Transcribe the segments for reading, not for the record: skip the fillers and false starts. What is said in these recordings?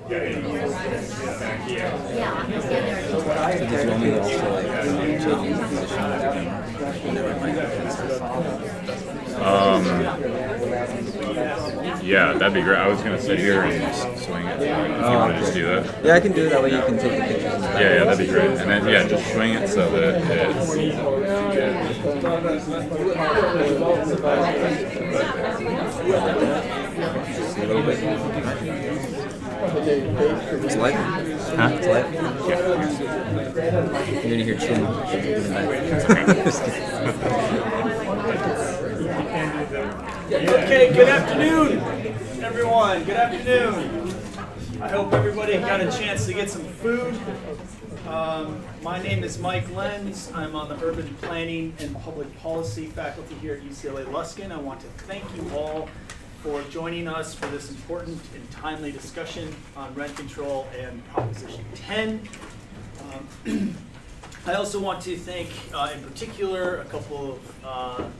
Yeah, that'd be great. I was gonna sit here and just swing it. If you want to just do that. Yeah, I can do it. That way you can take the pictures. Yeah, that'd be great. And then just swing it so that it's. Just a little bit. It's live? Huh? It's live? Yeah. You're gonna hear chin. Okay, good afternoon, everyone. Good afternoon. I hope everybody got a chance to get some food. My name is Mike Lenz. I'm on the Urban Planning and Public Policy faculty here at UCLA Luskin. I want to thank you all for joining us for this important and timely discussion on rent control and Proposition 10. I also want to thank, in particular, a couple of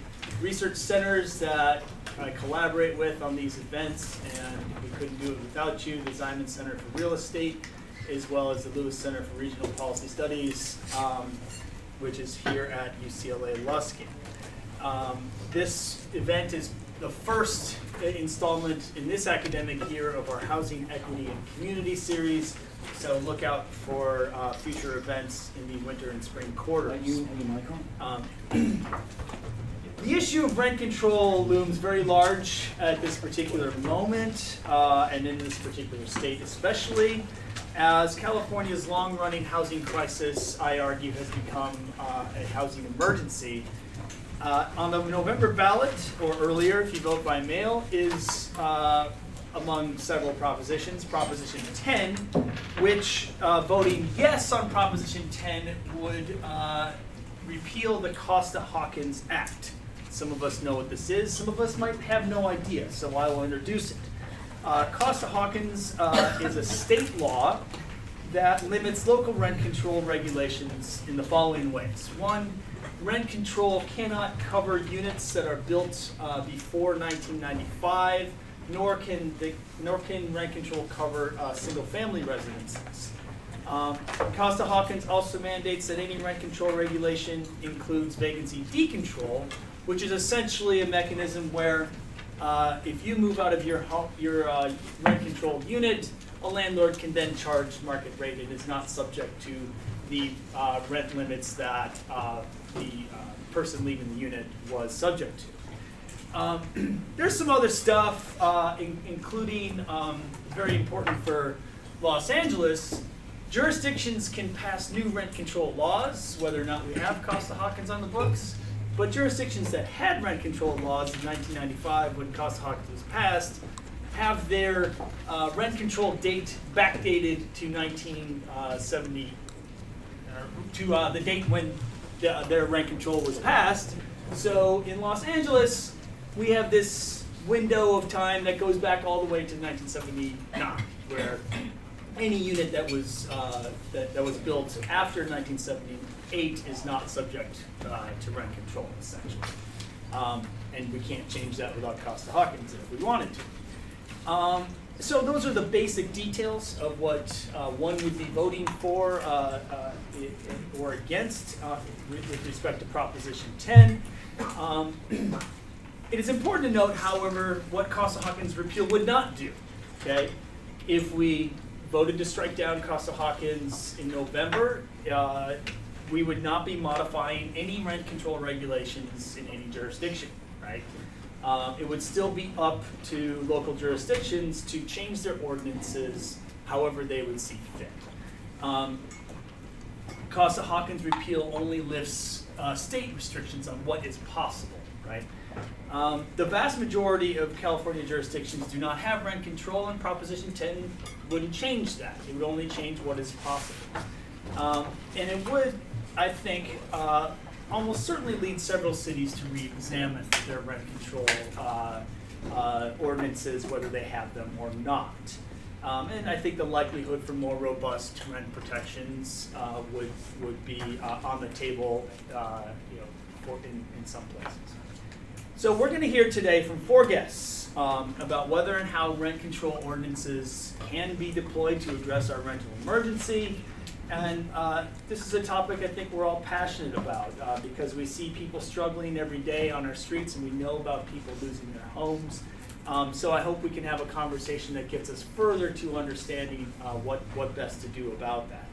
research centers that I collaborate with on these events, and we couldn't do it without you. The Ziman Center for Real Estate, as well as the Lewis Center for Regional Policy Studies, which is here at UCLA Luskin. This event is the first installment in this academic year of our Housing Equity and Community series, so look out for future events in the winter and spring quarters. The issue of rent control looms very large at this particular moment, and in this particular state especially, as California's long-running housing crisis, I argue, has become a housing emergency. On the November ballot, or earlier if you vote by mail, is among several propositions, Proposition 10, which voting yes on Proposition 10 would repeal the Costa-Hawkins Act. Some of us know what this is, some of us might have no idea, so I will introduce it. Costa-Hawkins is a state law that limits local rent control regulations in the following ways. One, rent control cannot cover units that are built before 1995, nor can rent control cover single-family residences. Costa-Hawkins also mandates that any rent control regulation includes vacancy decontrol, which is essentially a mechanism where if you move out of your rent-controlled unit, a landlord can then charge market rate. It is not subject to the rent limits that the person leaving the unit was subject to. There's some other stuff, including very important for Los Angeles. Jurisdictions can pass new rent control laws, whether or not we have Costa-Hawkins on the books. But jurisdictions that had rent control laws in 1995, when Costa-Hawkins was passed, have their rent control date backdated to 1970, to the date when their rent control was passed. So in Los Angeles, we have this window of time that goes back all the way to 1979, where any unit that was built after 1978 is not subject to rent control, essentially. And we can't change that without Costa-Hawkins if we wanted to. So those are the basic details of what one would be voting for or against with respect to Proposition 10. It is important to note, however, what Costa-Hawkins repeal would not do. Okay, if we voted to strike down Costa-Hawkins in November, we would not be modifying any rent control regulations in any jurisdiction, right? It would still be up to local jurisdictions to change their ordinances however they would see fit. Costa-Hawkins repeal only lifts state restrictions on what is possible, right? The vast majority of California jurisdictions do not have rent control, and Proposition 10 wouldn't change that. It would only change what is possible. And it would, I think, almost certainly lead several cities to re-examine their rent control ordinances, whether they have them or not. And I think the likelihood for more robust rent protections would be on the table, in some places. So we're going to hear today from 4 guests about whether and how rent control ordinances can be deployed to address our rental emergency. And this is a topic I think we're all passionate about because we see people struggling every day on our streets, and we know about people losing their homes. So I hope we can have a conversation that gets us further to understanding what best to do about that.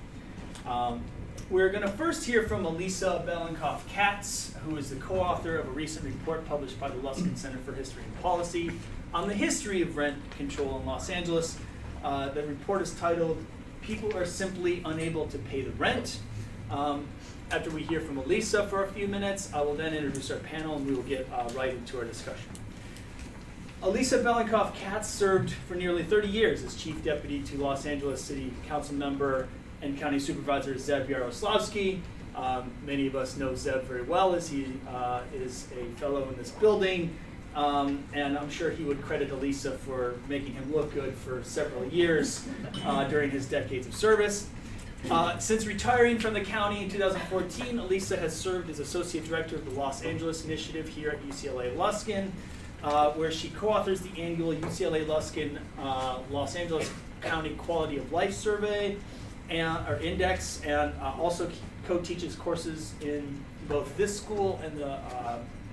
We're going to first hear from Alisa Belinkoff Katz, who is the co-author of a recent report published by the Luskin Center for History and Policy on the history of rent control in Los Angeles. The report is titled, "People Are Simply Unable to Pay the Rent." After we hear from Alisa for a few minutes, I will then introduce our panel and we will get right into our discussion. Alisa Belinkoff Katz served for nearly 30 years as Chief Deputy to Los Angeles City Council Member and County Supervisor Zev Yaroslavsky. Many of us know Zev very well as he is a fellow in this building. And I'm sure he would credit Alisa for making him look good for several years during his decades of service. Since retiring from the county in 2014, Alisa has served as Associate Director of the Los Angeles Initiative here at UCLA Luskin, where she co-authors the annual UCLA Luskin Los Angeles County Quality of Life Survey or Index, and also co-teaches courses in both this school and the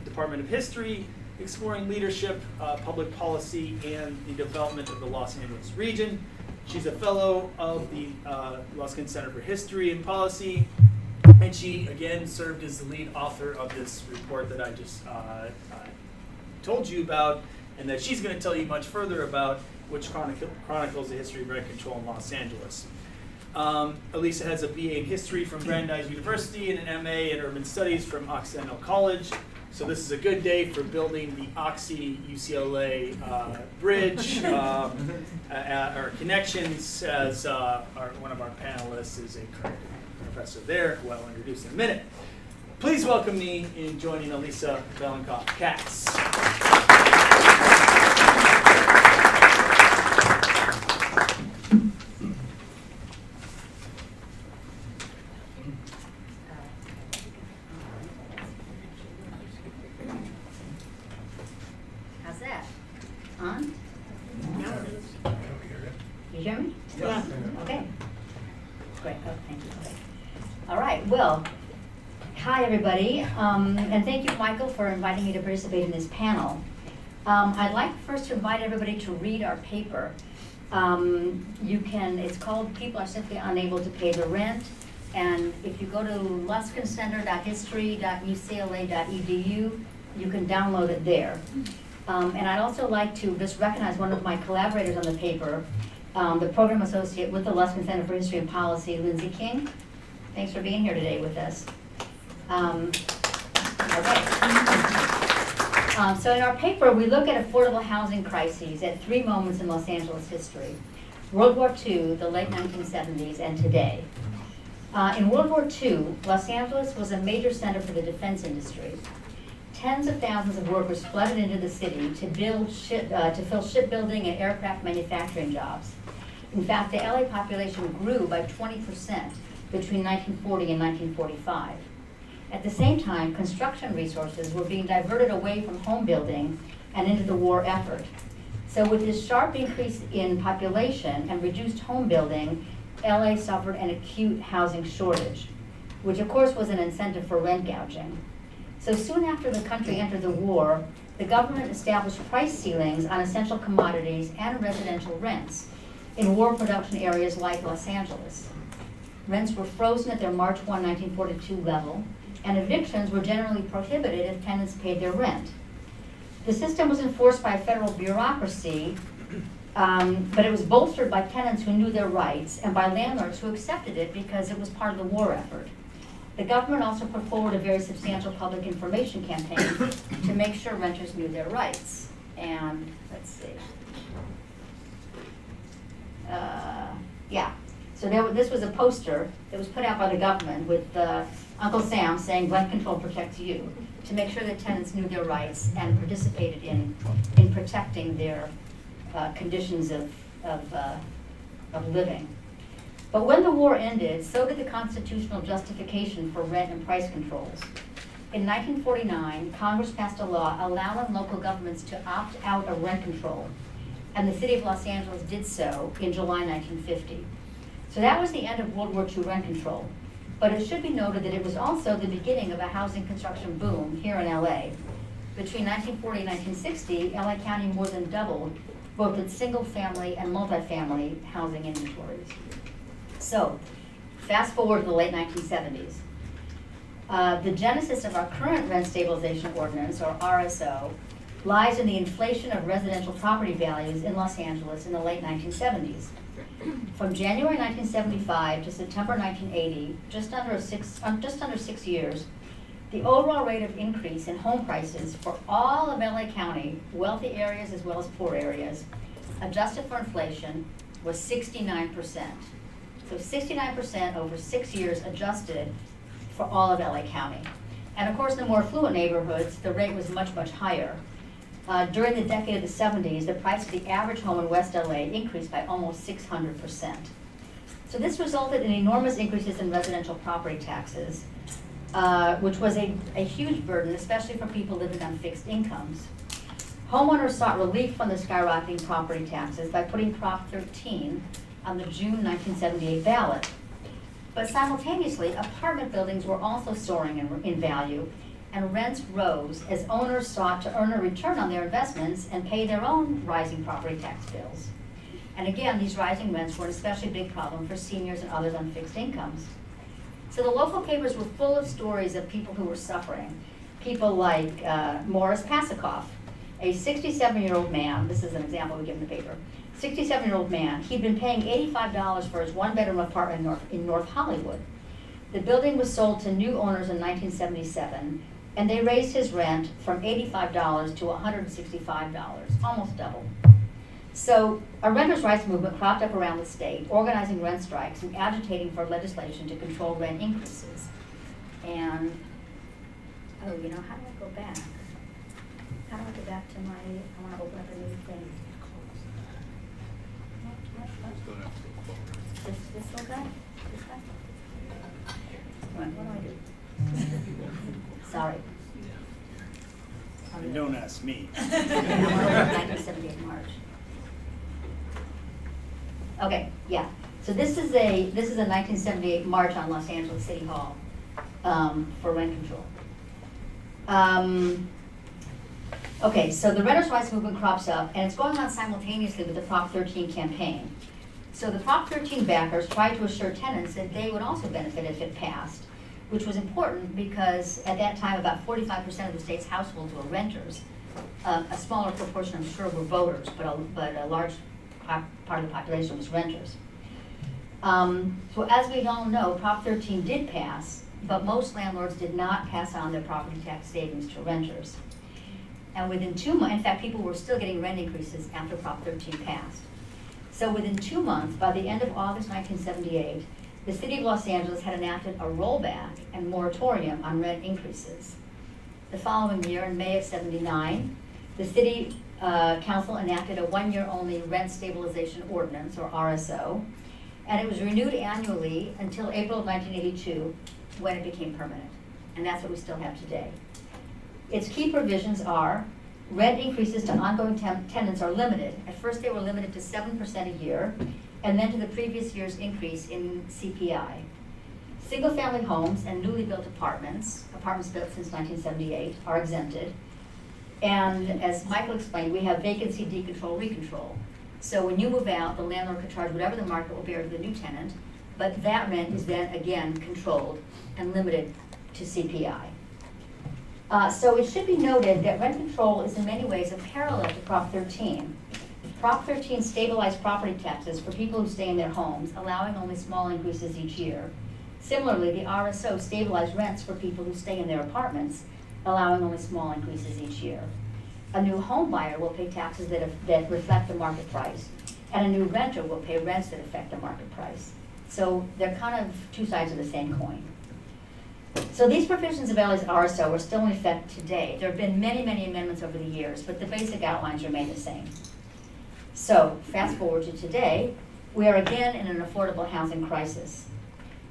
Department of History, exploring leadership, public policy, and the development of the Los Angeles region. She's a fellow of the Luskin Center for History and Policy, and she again served as the lead author of this report that I just told you about, and that she's going to tell you much further about, which chronicles the history of rent control in Los Angeles. Alisa has a BA in History from Brandeis University and an MA in Urban Studies from Occidental College. So this is a good day for building the Oxy-UCLA bridge, our connections, as one of our panelists is a current professor there, who I'll introduce in a minute. Please welcome me in joining Alisa Belinkoff Katz. How's that? On? You hear me? Yeah. Okay. Great. Oh, thank you. Okay. All right. Well, hi everybody, and thank you, Michael, for inviting me to participate in this panel. I'd like first to invite everybody to read our paper. It's called "People Are Simply Unable to Pay the Rent," and if you go to luskincenter.history.ucla.edu, you can download it there. And I'd also like to just recognize one of my collaborators on the paper, the program associate with the Luskin Center for History and Policy, Lindsay King. Thanks for being here today with us. So in our paper, we look at affordable housing crises at 3 moments in Los Angeles history: World War II, the late 1970s, and today. In World War II, Los Angeles was a major center for the defense industry. Tens of thousands of workers flooded into the city to fill shipbuilding and aircraft manufacturing jobs. In fact, the LA population grew by 20% between 1940 and 1945. At the same time, construction resources were being diverted away from home building and into the war effort. So with this sharp increase in population and reduced home building, LA suffered an acute housing shortage, which of course was an incentive for rent gouging. So soon after the country entered the war, the government established price ceilings on essential commodities and residential rents in war production areas like Los Angeles. Rents were frozen at their March 1, 1942 level, and evictions were generally prohibited if tenants paid their rent. The system was enforced by a federal bureaucracy, but it was bolstered by tenants who knew their rights and by landlords who accepted it because it was part of the war effort. The government also put forward a very substantial public information campaign to make sure renters knew their rights. And let's see. So this was a poster that was put out by the government with Uncle Sam saying rent control protects you, to make sure that tenants knew their rights and participated in protecting their conditions of living. But when the war ended, so did the constitutional justification for rent and price controls. In 1949, Congress passed a law allowing local governments to opt out of rent control, and the city of Los Angeles did so in July 1950. So that was the end of World War II rent control. But it should be noted that it was also the beginning of a housing construction boom here in LA. Between 1940 and 1960, LA County more than doubled both its single-family and multifamily housing inventories. So, fast forward to the late 1970s. The genesis of our current rent stabilization ordinance, or RSO, lies in the inflation of residential property values in Los Angeles in the late 1970s. From January 1975 to September 1980, just under 6 years, the overall rate of increase in home prices for all of LA County, wealthy areas as well as poor areas, adjusted for inflation, was 69%. So 69% over 6 years adjusted for all of LA County. And of course, in the more affluent neighborhoods, the rate was much, much higher. During the decade of the 70s, the price of the average home in West LA increased by almost 600%. So this resulted in enormous increases in residential property taxes, which was a huge burden, especially for people living on fixed incomes. Homeowners sought relief from the skyrocketing property taxes by putting Prop 13 on the June 1978 ballot. But simultaneously, apartment buildings were also soaring in value, and rents rose as owners sought to earn a return on their investments and pay their own rising property tax bills. And again, these rising rents were an especially big problem for seniors and others on fixed incomes. So the local papers were full of stories of people who were suffering. People like Morris Pasikoff, a 67-year-old man, this is an example we give in the paper, 67-year-old man, he'd been paying $85 for his one-bedroom apartment in North Hollywood. The building was sold to new owners in 1977, and they raised his rent from $85 to $165, almost double. So a renters' rights movement cropped up around the state, organizing rent strikes and agitating for legislation to control rent increases. And, oh, you know, how do I go back? How do I go back to my, I want to open up a new thing. This little guy? This guy? What do I do? Sorry. Don't ask me. 1978 March. Okay, yeah. So this is a 1978 march on Los Angeles City Hall for rent control. Okay, so the renters' rights movement crops up, and it's going on simultaneously with the Prop 13 campaign. So the Prop 13 backers tried to assure tenants that they would also benefit if it passed, which was important because at that time about 45% of the state's households were renters. A smaller proportion, I'm sure, were voters, but a large part of the population was renters. So as we all know, Prop 13 did pass, but most landlords did not pass on their property tax savings to renters. And within 2 months, in fact, people were still getting rent increases after Prop 13 passed. So within 2 months, by the end of August 1978, the city of Los Angeles had enacted a rollback and moratorium on rent increases. The following year, in May of '79, the city council enacted a 1-year only rent stabilization ordinance, or RSO, and it was renewed annually until April of 1982, when it became permanent. And that's what we still have today. Its key provisions are rent increases to ongoing tenants are limited. At first they were limited to 7% a year, and then to the previous year's increase in CPI. Single-family homes and newly built apartments built since 1978, are exempted. And as Michael explained, we have vacancy decontrol, recontrol. So when you move out, the landlord can charge whatever the market will bear to the new tenant, but that rent is then again controlled and limited to CPI. So it should be noted that rent control is in many ways a parallel to Prop 13. Prop 13 stabilized property taxes for people who stay in their homes, allowing only small increases each year. Similarly, the RSO stabilized rents for people who stay in their apartments, allowing only small increases each year. A new home buyer will pay taxes that reflect the market price, and a new renter will pay rents that affect the market price. So they're kind of two sides of the same coin. So these provisions of LA's RSO are still in effect today. There have been many, many amendments over the years, but the basic outlines remain the same. So fast forward to today, we are again in an affordable housing crisis.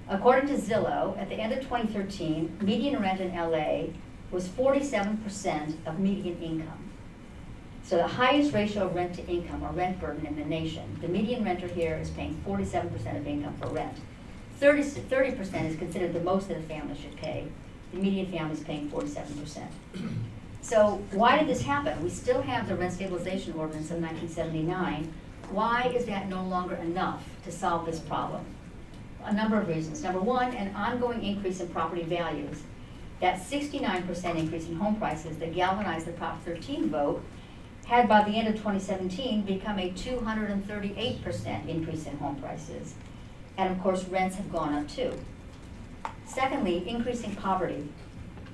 According to Zillow, at the end of 2013, median rent in LA was 47% of median income. So the highest ratio of rent to income, or rent burden, in the nation. The median renter here is paying 47% of income for rent. 30% is considered the most that a family should pay. The median family is paying 47%. So why did this happen? We still have the rent stabilization ordinance of 1979. Why is that no longer enough to solve this problem? A number of reasons. Number one, an ongoing increase in property values. That 69% increase in home prices that galvanized the Prop 13 vote had by the end of 2017 become a 238% increase in home prices. And of course, rents have gone up too. Secondly, increasing poverty.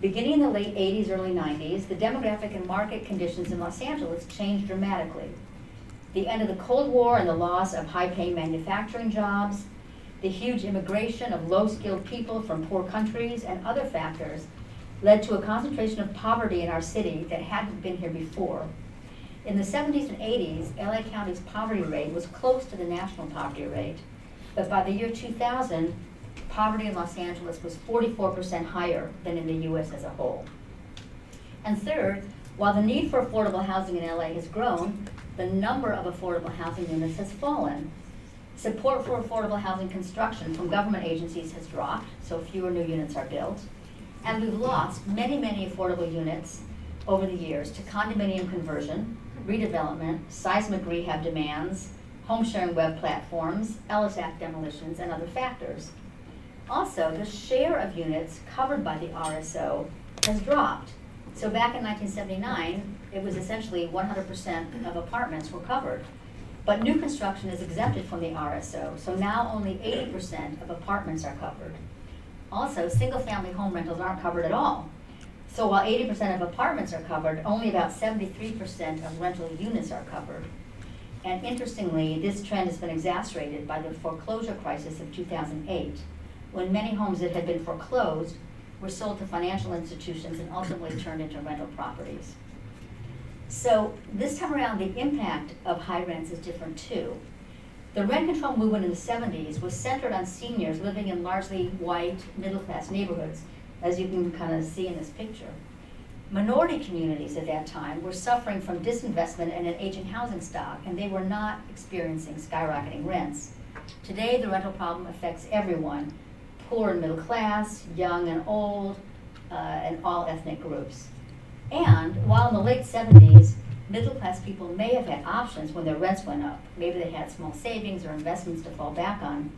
Beginning in the late 80s, early 90s, the demographic and market conditions in Los Angeles changed dramatically. The end of the Cold War and the loss of high-paying manufacturing jobs, the huge immigration of low-skilled people from poor countries, and other factors led to a concentration of poverty in our city that hadn't been here before. In the 70s and 80s, LA County's poverty rate was close to the national poverty rate, but by the year 2000, poverty in Los Angeles was 44% higher than in the US as a whole. And third, while the need for affordable housing in LA has grown, the number of affordable housing units has fallen. Support for affordable housing construction from government agencies has dropped, so fewer new units are built. And we've lost many, many affordable units over the years to condominium conversion, redevelopment, seismic rehab demands, home sharing web platforms, Ellis Act demolitions, and other factors. Also, the share of units covered by the RSO has dropped. So back in 1979, it was essentially 100% of apartments were covered. But new construction is exempted from the RSO, so now only 80% of apartments are covered. Also, single-family home rentals aren't covered at all. So while 80% of apartments are covered, only about 73% of rental units are covered. And interestingly, this trend has been exacerbated by the foreclosure crisis of 2008, when many homes that had been foreclosed were sold to financial institutions and ultimately turned into rental properties. So this time around, the impact of high rents is different too. The rent control movement in the 70s was centered on seniors living in largely white, middle-class neighborhoods, as you can kind of see in this picture. Minority communities at that time were suffering from disinvestment and an aging housing stock, and they were not experiencing skyrocketing rents. Today, the rental problem affects everyone, poor and middle class, young and old, and all ethnic groups. And while in the late 70s, middle class people may have had options when their rents went up. Maybe they had small savings or investments to fall back on.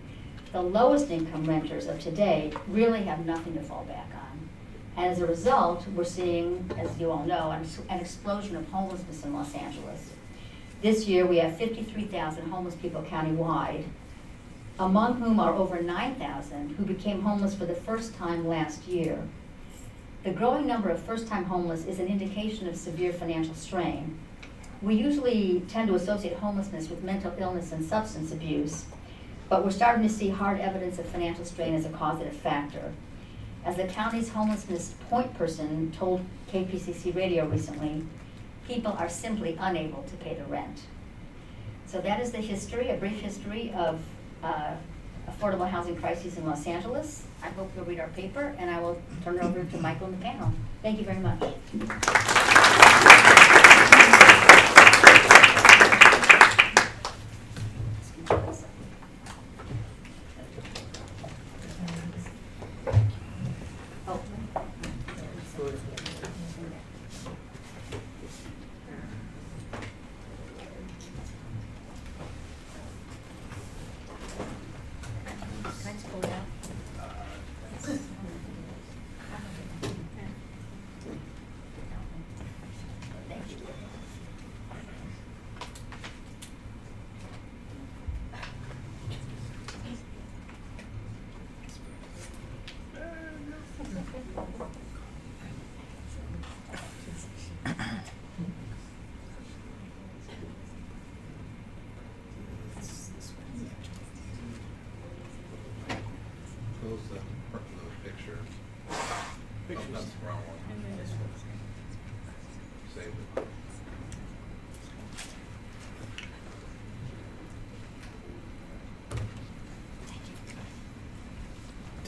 The lowest income renters of today really have nothing to fall back on. And as a result, we're seeing, as you all know, an explosion of homelessness in Los Angeles. This year, we have 53,000 homeless people countywide, among whom are over 9,000 who became homeless for the first time last year. The growing number of first-time homeless is an indication of severe financial strain. We usually tend to associate homelessness with mental illness and substance abuse, but we're starting to see hard evidence of financial strain as a causative factor. As the county's homelessness point person told KPCC Radio recently, people are simply unable to pay the rent. So that is the history, a brief history of affordable housing crises in Los Angeles. I hope you'll read our paper, and I will turn it over to Michael and the panel. Thank you very much.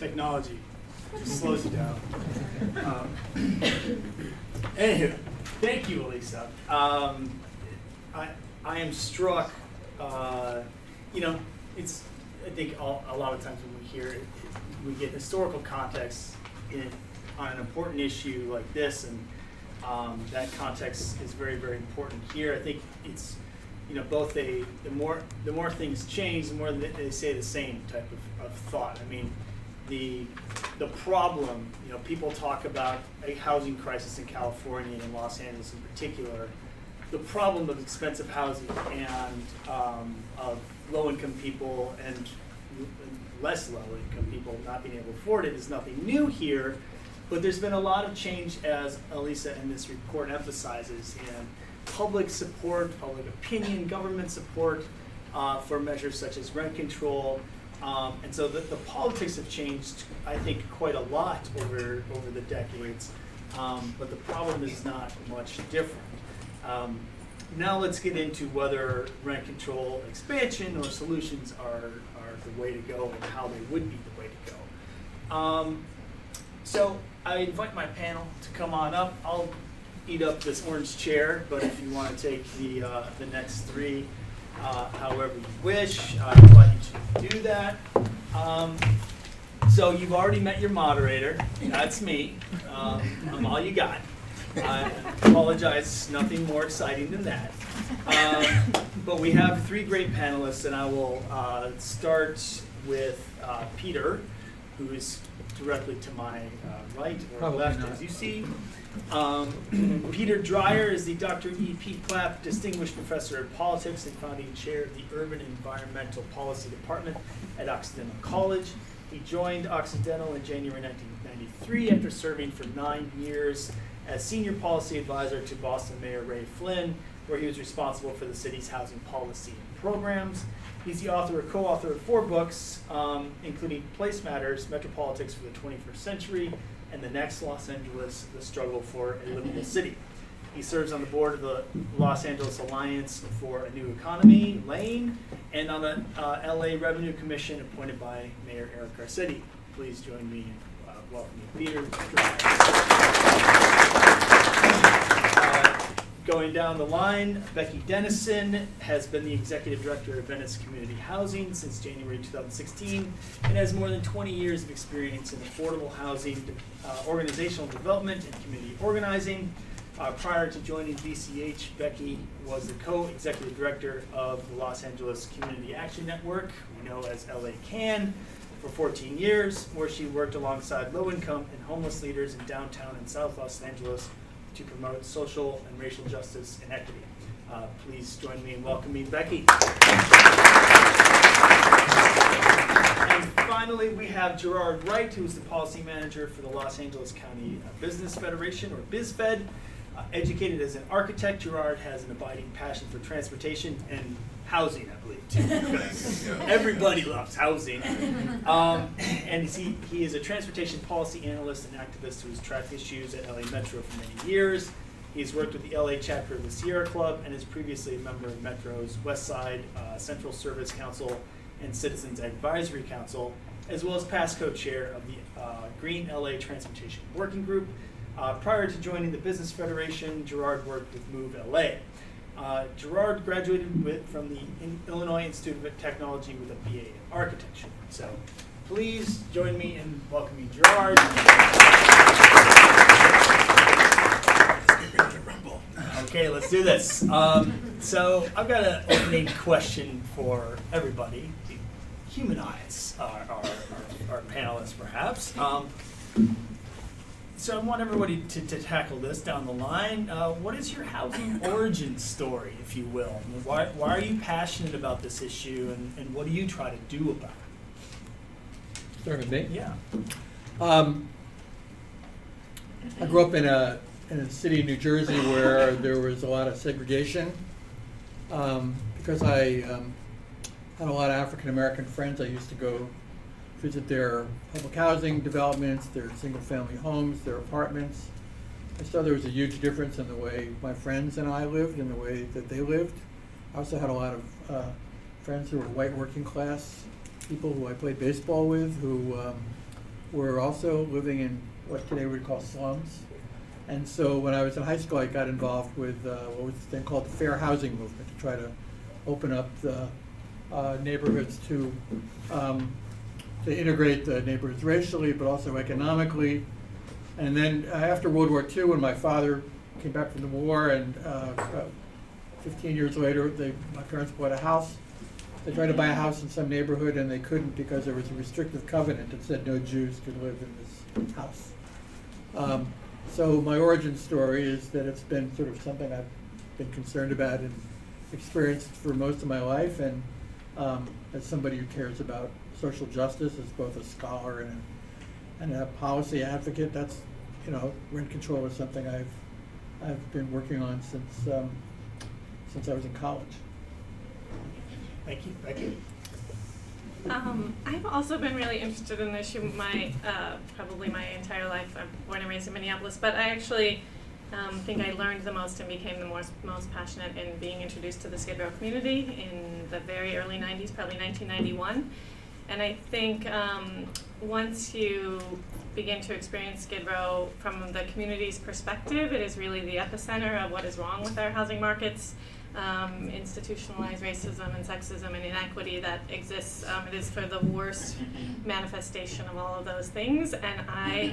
Technology just slows you down. Anywho, thank you, Alisa. I am struck. It's, I think a lot of times when we hear it, we get historical context on an important issue like this, and that context is very, very important here. I think it's, both the more things change, the more they say the same type of thought. I mean, the problem, people talk about a housing crisis in California and in Los Angeles in particular. The problem of expensive housing and of low-income people and less low-income people not being able to afford it is nothing new here, but there's been a lot of change, as Alisa in this report emphasizes, in public support, public opinion, government support for measures such as rent control. And so the politics have changed, I think, quite a lot over the decades, but the problem is not much different. Now let's get into whether rent control expansion or solutions are the way to go and how they would be the way to go. So I invite my panel to come on up. I'll eat up this orange chair, but if you want to take the next three however you wish, I invite you to do that. So you've already met your moderator. That's me. I'm all you got. I apologize, nothing more exciting than that. But we have three great panelists, and I will start with Peter, who is directly to my right or Probably left, not. as you see. Peter Dreier is the Dr. E.P. Clapp Distinguished Professor of Politics and founding chair of the Urban Environmental Policy Department at Occidental College. He joined Occidental in January 1993 after serving for 9 years as senior policy advisor to Boston Mayor Ray Flynn, where he was responsible for the city's housing policy and programs. He's the author or co-author of 4 books, including Place Matters, Metropolitics for the 21st Century, and The Next Los Angeles, The Struggle for a Livable City. He serves on the board of the Los Angeles Alliance for a New Economy, LANE, and on the LA Revenue Commission appointed by Mayor Eric Garcetti. Please join me in welcoming Peter Dreier. Going down the line, Becky Dennison has been the executive director of Venice Community Housing since January 2016 and has more than 20 years of experience in affordable housing, organizational development, and community organizing. Prior to joining VCH, Becky was the co-executive director of the Los Angeles Community Action Network, we know as LA CAN, for 14 years, where she worked alongside low-income and homeless leaders in downtown and South Los Angeles to promote social and racial justice and equity. Please join me in welcoming Becky. And finally, we have Jerard Wright, who is the policy manager for the Los Angeles County Business Federation, or BizFed. Educated as an architect, Jerard has an abiding passion for transportation and housing, I believe, too, because everybody loves housing. And he is a transportation policy analyst and activist who has tracked issues at LA Metro for many years. He's worked with the LA chapter of the Sierra Club and is previously a member of Metro's West Side Central Service Council and Citizens Advisory Council, as well as past co-chair of the Green LA Transportation Working Group. Prior to joining the Business Federation, Jerard worked with Move LA. Jerard graduated from the Illinois Institute of Technology with a BA in architecture. So please join me in welcoming Jerard. Okay, let's do this. So I've got an opening question for everybody. Humanize our panelists, perhaps. So I want everybody to tackle this down the line. What is your housing origin story, if you will? Why are you passionate about this issue, and what do you try to do about it? Start with me? Yeah. I grew up in a city in New Jersey where there was a lot of segregation. Because I had a lot of African American friends, I used to go visit their public housing developments, their single-family homes, their apartments. I saw there was a huge difference in the way my friends and I lived and the way that they lived. I also had a lot of friends who were white working class people who I played baseball with who were also living in what today we call slums. And so when I was in high school, I got involved with what was then called the fair housing movement to try to open up the neighborhoods to integrate the neighborhoods racially, but also economically. And then after World War II, when my father came back from the war, and 15 years later, my parents bought a house. They tried to buy a house in some neighborhood, and they couldn't because there was a restrictive covenant that said no Jews could live in this house. So my origin story is that it's been sort of something I've been concerned about and experienced for most of my life, and as somebody who cares about social justice, as both a scholar and a policy advocate, that's, rent control is something I've been working on since I was in college. Thank you. Becky? I've also been really interested in this issue probably my entire life. I'm born and raised in Minneapolis, but I actually think I learned the most and became the most passionate in being introduced to the Skid Row community in the very early 90s, probably 1991. And I think once you begin to experience Skid Row from the community's perspective, it is really the epicenter of what is wrong with our housing markets. Institutionalized racism and sexism and inequity that exists. It is for the worst manifestation of all of those things, and I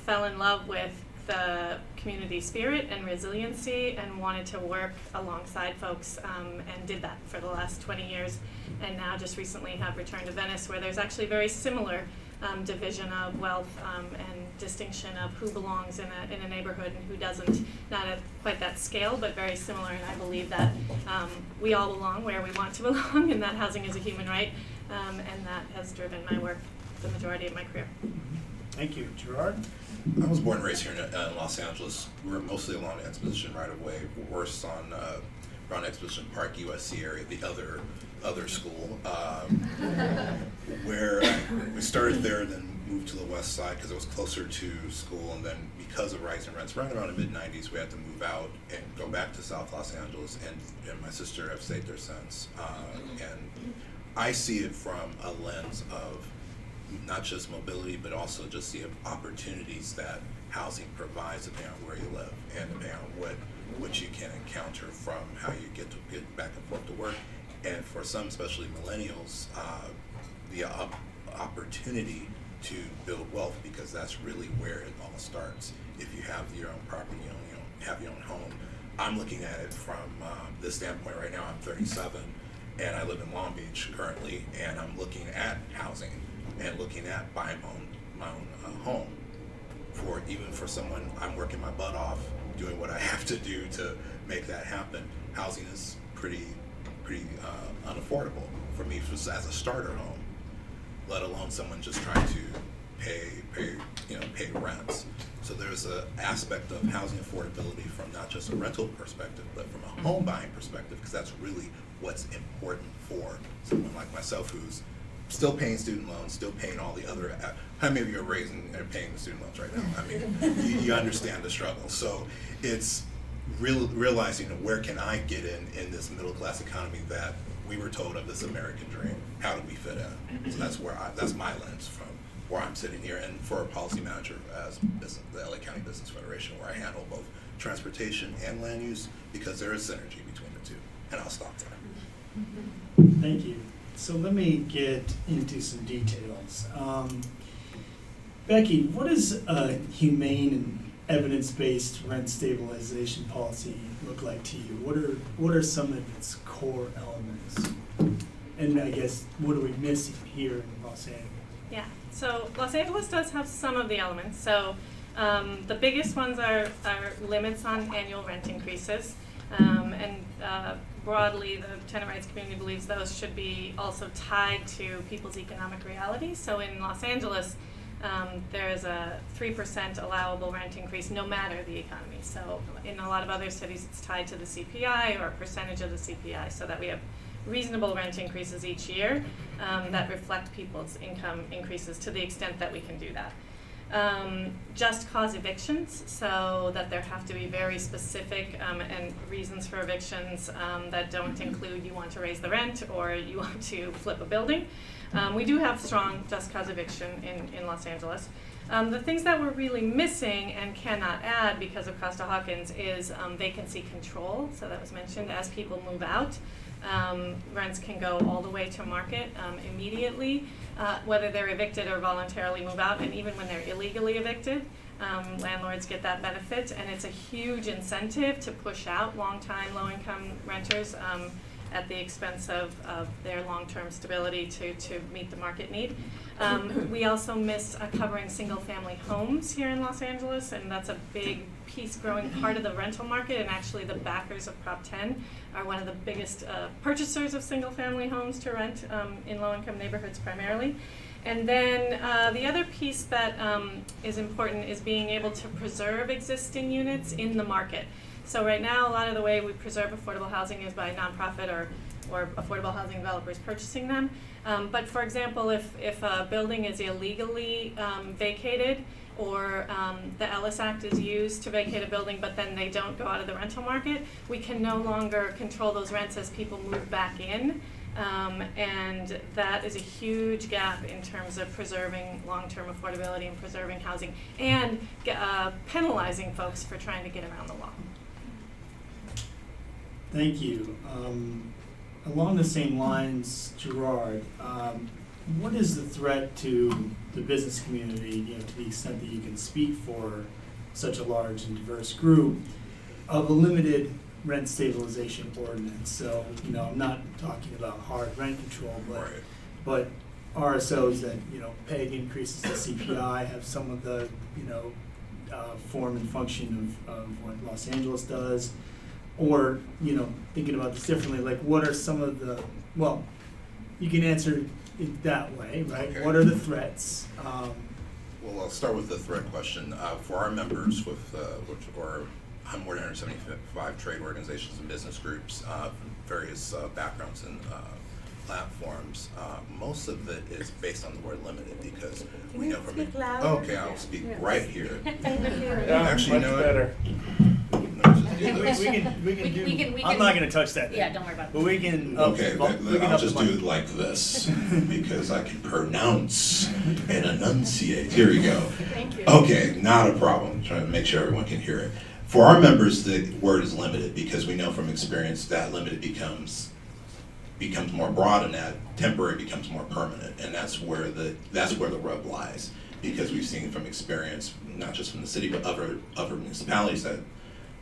fell in love with the community spirit and resiliency and wanted to work alongside folks, and did that for the last 20 years, and now just recently have returned to Venice, where there's actually very similar division of wealth and distinction of who belongs in a neighborhood and who doesn't, not at quite that scale, but very similar. And I believe that we all belong where we want to belong, and that housing is a human right, and that has driven my work the majority of my career. Thank you. Jerard? I was born and raised here in Los Angeles. We were mostly along the Exposition right of way, worse on around Exposition Park, USC area, the other school, where we started there, then moved to the west side because it was closer to school, and then because of rising rents, right around the mid-90s, we had to move out and go back to South Los Angeles, and my sister have stayed there since. And I see it from a lens of not just mobility, but also just the opportunities that housing provides depending on where you live and depending on what you can encounter from how you get back and forth to work. And for some, especially millennials, the opportunity to build wealth, because that's really where it all starts. If you have your own property, you have your own home. I'm looking at it from this standpoint right now. I'm 37, and I live in Long Beach currently, and I'm looking at housing and looking at buying my own home. Even for someone, I'm working my butt off, doing what I have to do to make that happen. Housing is pretty unaffordable for me as a starter home, let alone someone just trying to pay rents. So there's an aspect of housing affordability from not just a rental perspective, but from a home buying perspective, because that's really what's important for someone like myself who's still paying student loans, still paying all the other. How many of you are raising and paying the student loans right now? I mean, you understand the struggle. So it's realizing where can I get in this middle class economy that we were told of, this American dream. How do we fit in? So that's my lens from where I'm sitting here, and for a policy manager as the LA County Business Federation, where I handle both transportation and land use, because there is synergy between the two. And I'll stop there. Thank you. So let me get into some details. Becky, what does a humane and evidence-based rent stabilization policy look like to you? What are some of its core elements? And I guess, what are we missing here in Los Angeles? Yeah, so Los Angeles does have some of the elements. So the biggest ones are limits on annual rent increases. And broadly, the tenant rights community believes those should be also tied to people's economic reality. So in Los Angeles, there is a 3% allowable rent increase no matter the economy. So in a lot of other cities, it's tied to the CPI or a percentage of the CPI, so that we have reasonable rent increases each year that reflect people's income increases to the extent that we can do that. just cause evictions, so that there have to be very specific and reasons for evictions that don't include you want to raise the rent or you want to flip a building. We do have strong just cause eviction in Los Angeles. The things that we're really missing and cannot add because of Costa-Hawkins is vacancy control. So that was mentioned. As people move out, rents can go all the way to market immediately, whether they're evicted or voluntarily move out, and even when they're illegally evicted, landlords get that benefit, and it's a huge incentive to push out long-time low-income renters at the expense of their long-term stability to meet the market need. We also miss covering single-family homes here in Los Angeles, and that's a big piece, growing part of the rental market, and actually the backers of Prop 10 are one of the biggest purchasers of single-family homes to rent in low-income neighborhoods primarily. And then the other piece that is important is being able to preserve existing units in the market. So right now, a lot of the way we preserve affordable housing is by nonprofit or affordable housing developers purchasing them. But for example, if a building is illegally vacated, or the Ellis Act is used to vacate a building, but then they don't go out of the rental market, we can no longer control those rents as people move back in. And that is a huge gap in terms of preserving long-term affordability and preserving housing, and penalizing folks for trying to get around the law. Thank you. Along the same lines, Jerard, what is the threat to the business community, to the extent that you can speak for such a large and diverse group, of a limited rent stabilization ordinance? So, I'm not talking about hard rent control, but RSOs that, peg increases to CPI have some of the, form and function of what Los Angeles does. Or, thinking about this differently, like what are some of the, well, you can answer it that way, right? Okay. What are the threats? Well, I'll start with the threat question. For our members, which are more than 175 trade organizations and business groups, from various backgrounds and platforms, most of it is based on the word limited, because we know from speak louder? Okay, I'll speak right here. Yeah, Actually, much you know better. We can do. I'm not going to touch that. Yeah, don't worry about it. But we can. Okay, we can I'll up just the do mic. it like this, because I can pronounce and enunciate. Here we go. Thank you. Okay, not a problem. Trying to make sure everyone can hear it. For our members, the word is limited, because we know from experience that limited becomes more broad, and that temporary becomes more permanent, and that's where the rub lies, because we've seen from experience, not just from the city, but other municipalities that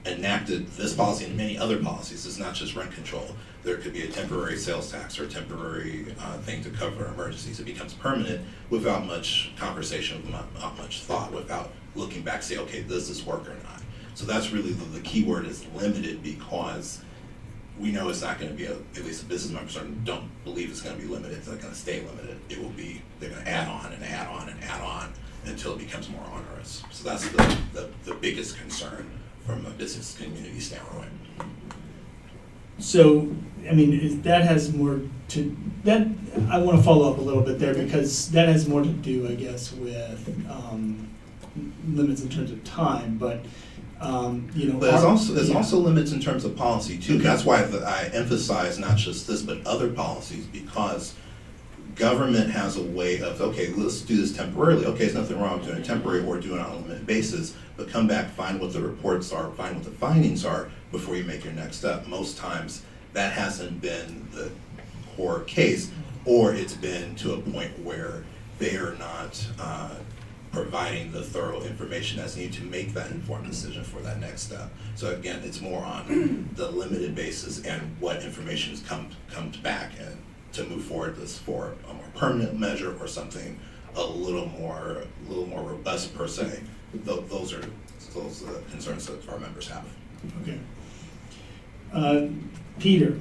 enacted this policy and many other policies. It's not just rent control. There could be a temporary sales tax or a temporary thing to cover emergencies. It becomes permanent without much conversation, without much thought, without looking back, say, okay, does this work or not? So that's really the key word is limited, because we know it's not going to be, at least the business members don't believe it's going to be limited. It's not going to stay limited. It will be, they're going to add on and add on and add on until it becomes more onerous. So that's the biggest concern from a business community standpoint. So, that has more to, that, I want to follow up a little bit there, because that has more to do, I guess, with limits in terms of time, but, But there's also limits in terms of policy too. Okay. That's why I emphasize not just this, but other policies, because government has a way of, okay, let's do this temporarily. Okay, there's nothing wrong with doing it temporary or doing it on a limited basis, but come back, find what the reports are, find what the findings are before you make your next step. Most times that hasn't been the core case, or it's been to a point where they are not providing the thorough information that's needed to make that informed decision for that next step. So again, it's more on the limited basis and what information comes back, and to move forward this for a more permanent measure or something a little more robust per se. Those are concerns that our members have. Okay. Peter,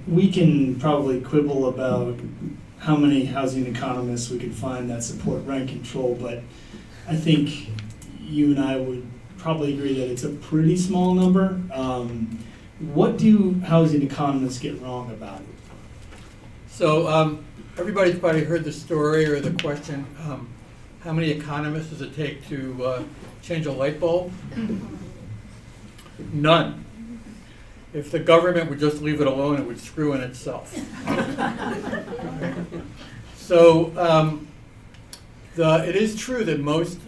we can probably quibble about how many housing economists we could find that support rent control, but I think you and I would probably agree that it's a pretty small number. What do housing economists get wrong about it? So everybody's probably heard the story or the question, how many economists does it take to change a light bulb? None. If the government would just leave it alone, it would screw in itself. So it is true that most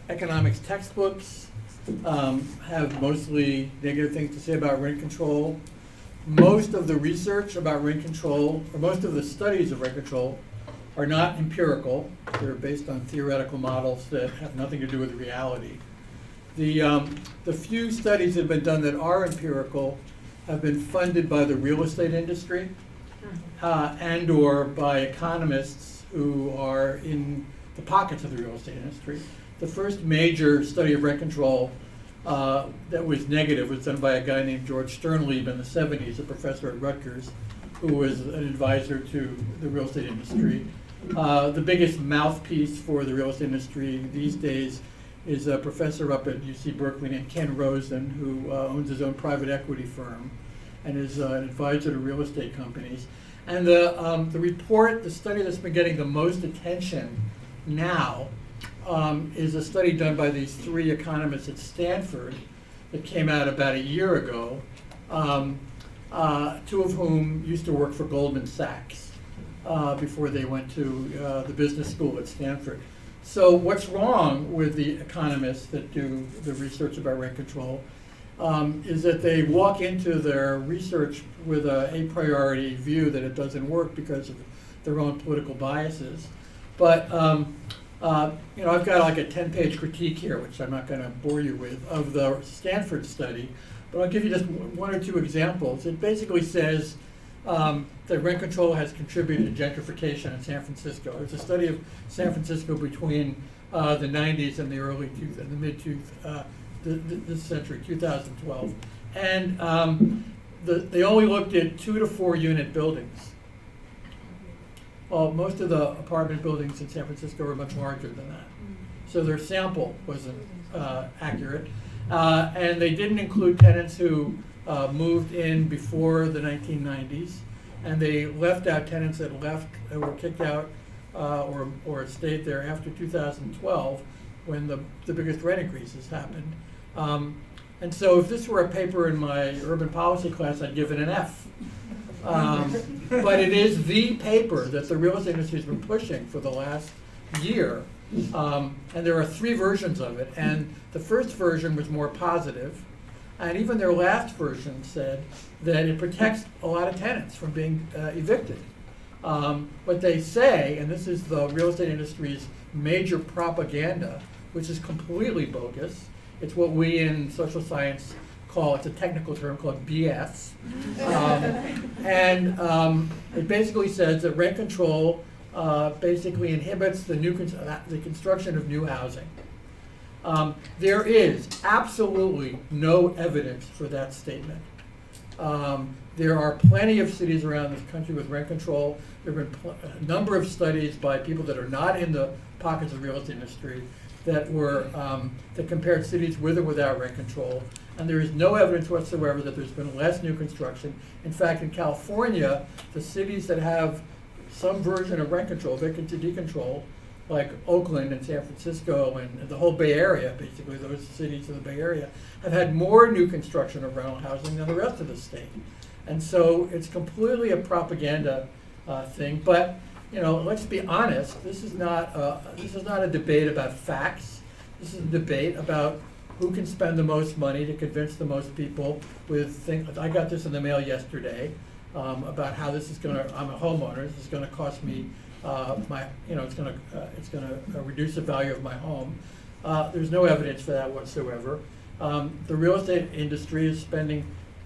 economics textbooks have mostly negative things to say about rent control. Most of the research about rent control, or most of the studies of rent control, are not empirical. They're based on theoretical models that have nothing to do with reality. The few studies that have been done that are empirical have been funded by the real estate industry and or by economists who are in the pockets of the real estate industry. The first major study of rent control that was negative was done by a guy named George Sternlieb in the 70s, a professor at Rutgers, who was an advisor to the real estate industry. The biggest mouthpiece for the real estate industry these days is a professor up at UC Berkeley named Ken Rosen, who owns his own private equity firm and is an advisor to real estate companies. And the report, the study that's been getting the most attention now is a study done by these three economists at Stanford that came out about a year ago, two of whom used to work for Goldman Sachs before they went to the business school at Stanford. So what's wrong with the economists that do the research about rent control is that they walk into their research with a priori view that it doesn't work because of their own political biases. But I've got like a 10-page critique here, which I'm not going to bore you with, of the Stanford study. But I'll give you just one or two examples. It basically says that rent control has contributed to gentrification in San Francisco. It's a study of San Francisco between the 90s and the this century, 2012. And they only looked at 2 to 4 unit buildings. Well, most of the apartment buildings in San Francisco are much larger than that. So their sample wasn't accurate. And they didn't include tenants who moved in before the 1990s. And they left out tenants that were kicked out or stayed there after 2012 when the biggest rent increases happened. And so if this were a paper in my urban policy class, I'd give it an F. But it is the paper that the real estate industry has been pushing for the last year. And there are 3 versions of it. And the first version was more positive. And even their last version said that it protects a lot of tenants from being evicted. What they say, and this is the real estate industry's major propaganda, which is completely bogus. It's what we in social science call, it's a technical term called BS. It basically says that rent control basically inhibits the construction of new housing. There is absolutely no evidence for that statement. There are plenty of cities around this country with rent control. There have been a number of studies by people that are not in the pockets of the real estate industry that compared cities with or without rent control. And there is no evidence whatsoever that there's been less new construction. In fact, in California, the cities that have some version of rent control, vacancy decontrol, like Oakland and San Francisco and the whole Bay Area, basically those cities in the Bay Area, have had more new construction of rental housing than the rest of the state. And so it's completely a propaganda thing. But let's be honest. This is not a debate about facts. This is a debate about who can spend the most money to convince the most people with things. I got this in the mail yesterday about how this is going to. I'm a homeowner. This is going to cost me it's going to reduce the value of my home. There's no evidence for that whatsoever. The real estate industry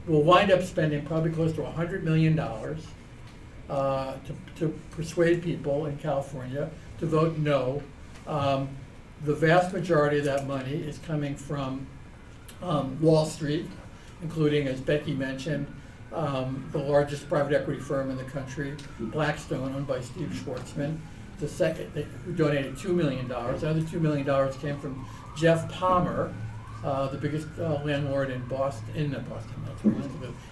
will wind up spending probably close to $100 million to persuade people in California to vote no. The vast majority of that money is coming from Wall Street, including, as Becky mentioned, the largest private equity firm in the country, Blackstone, owned by Steve Schwartzman, who donated $2 million. Another $2 million came from Jeff Palmer, the biggest landlord in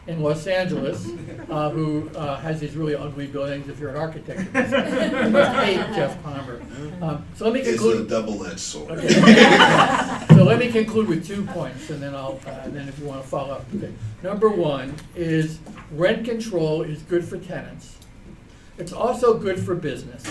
in Los Angeles, who has these really ugly buildings. If you're an architect, you must hate Jeff Palmer. So let me It's conclude. a double-edged sword. Okay. So let me conclude with 2 points, and then then if you want to follow up. Okay. Number one is rent control is good for tenants. It's also good for business.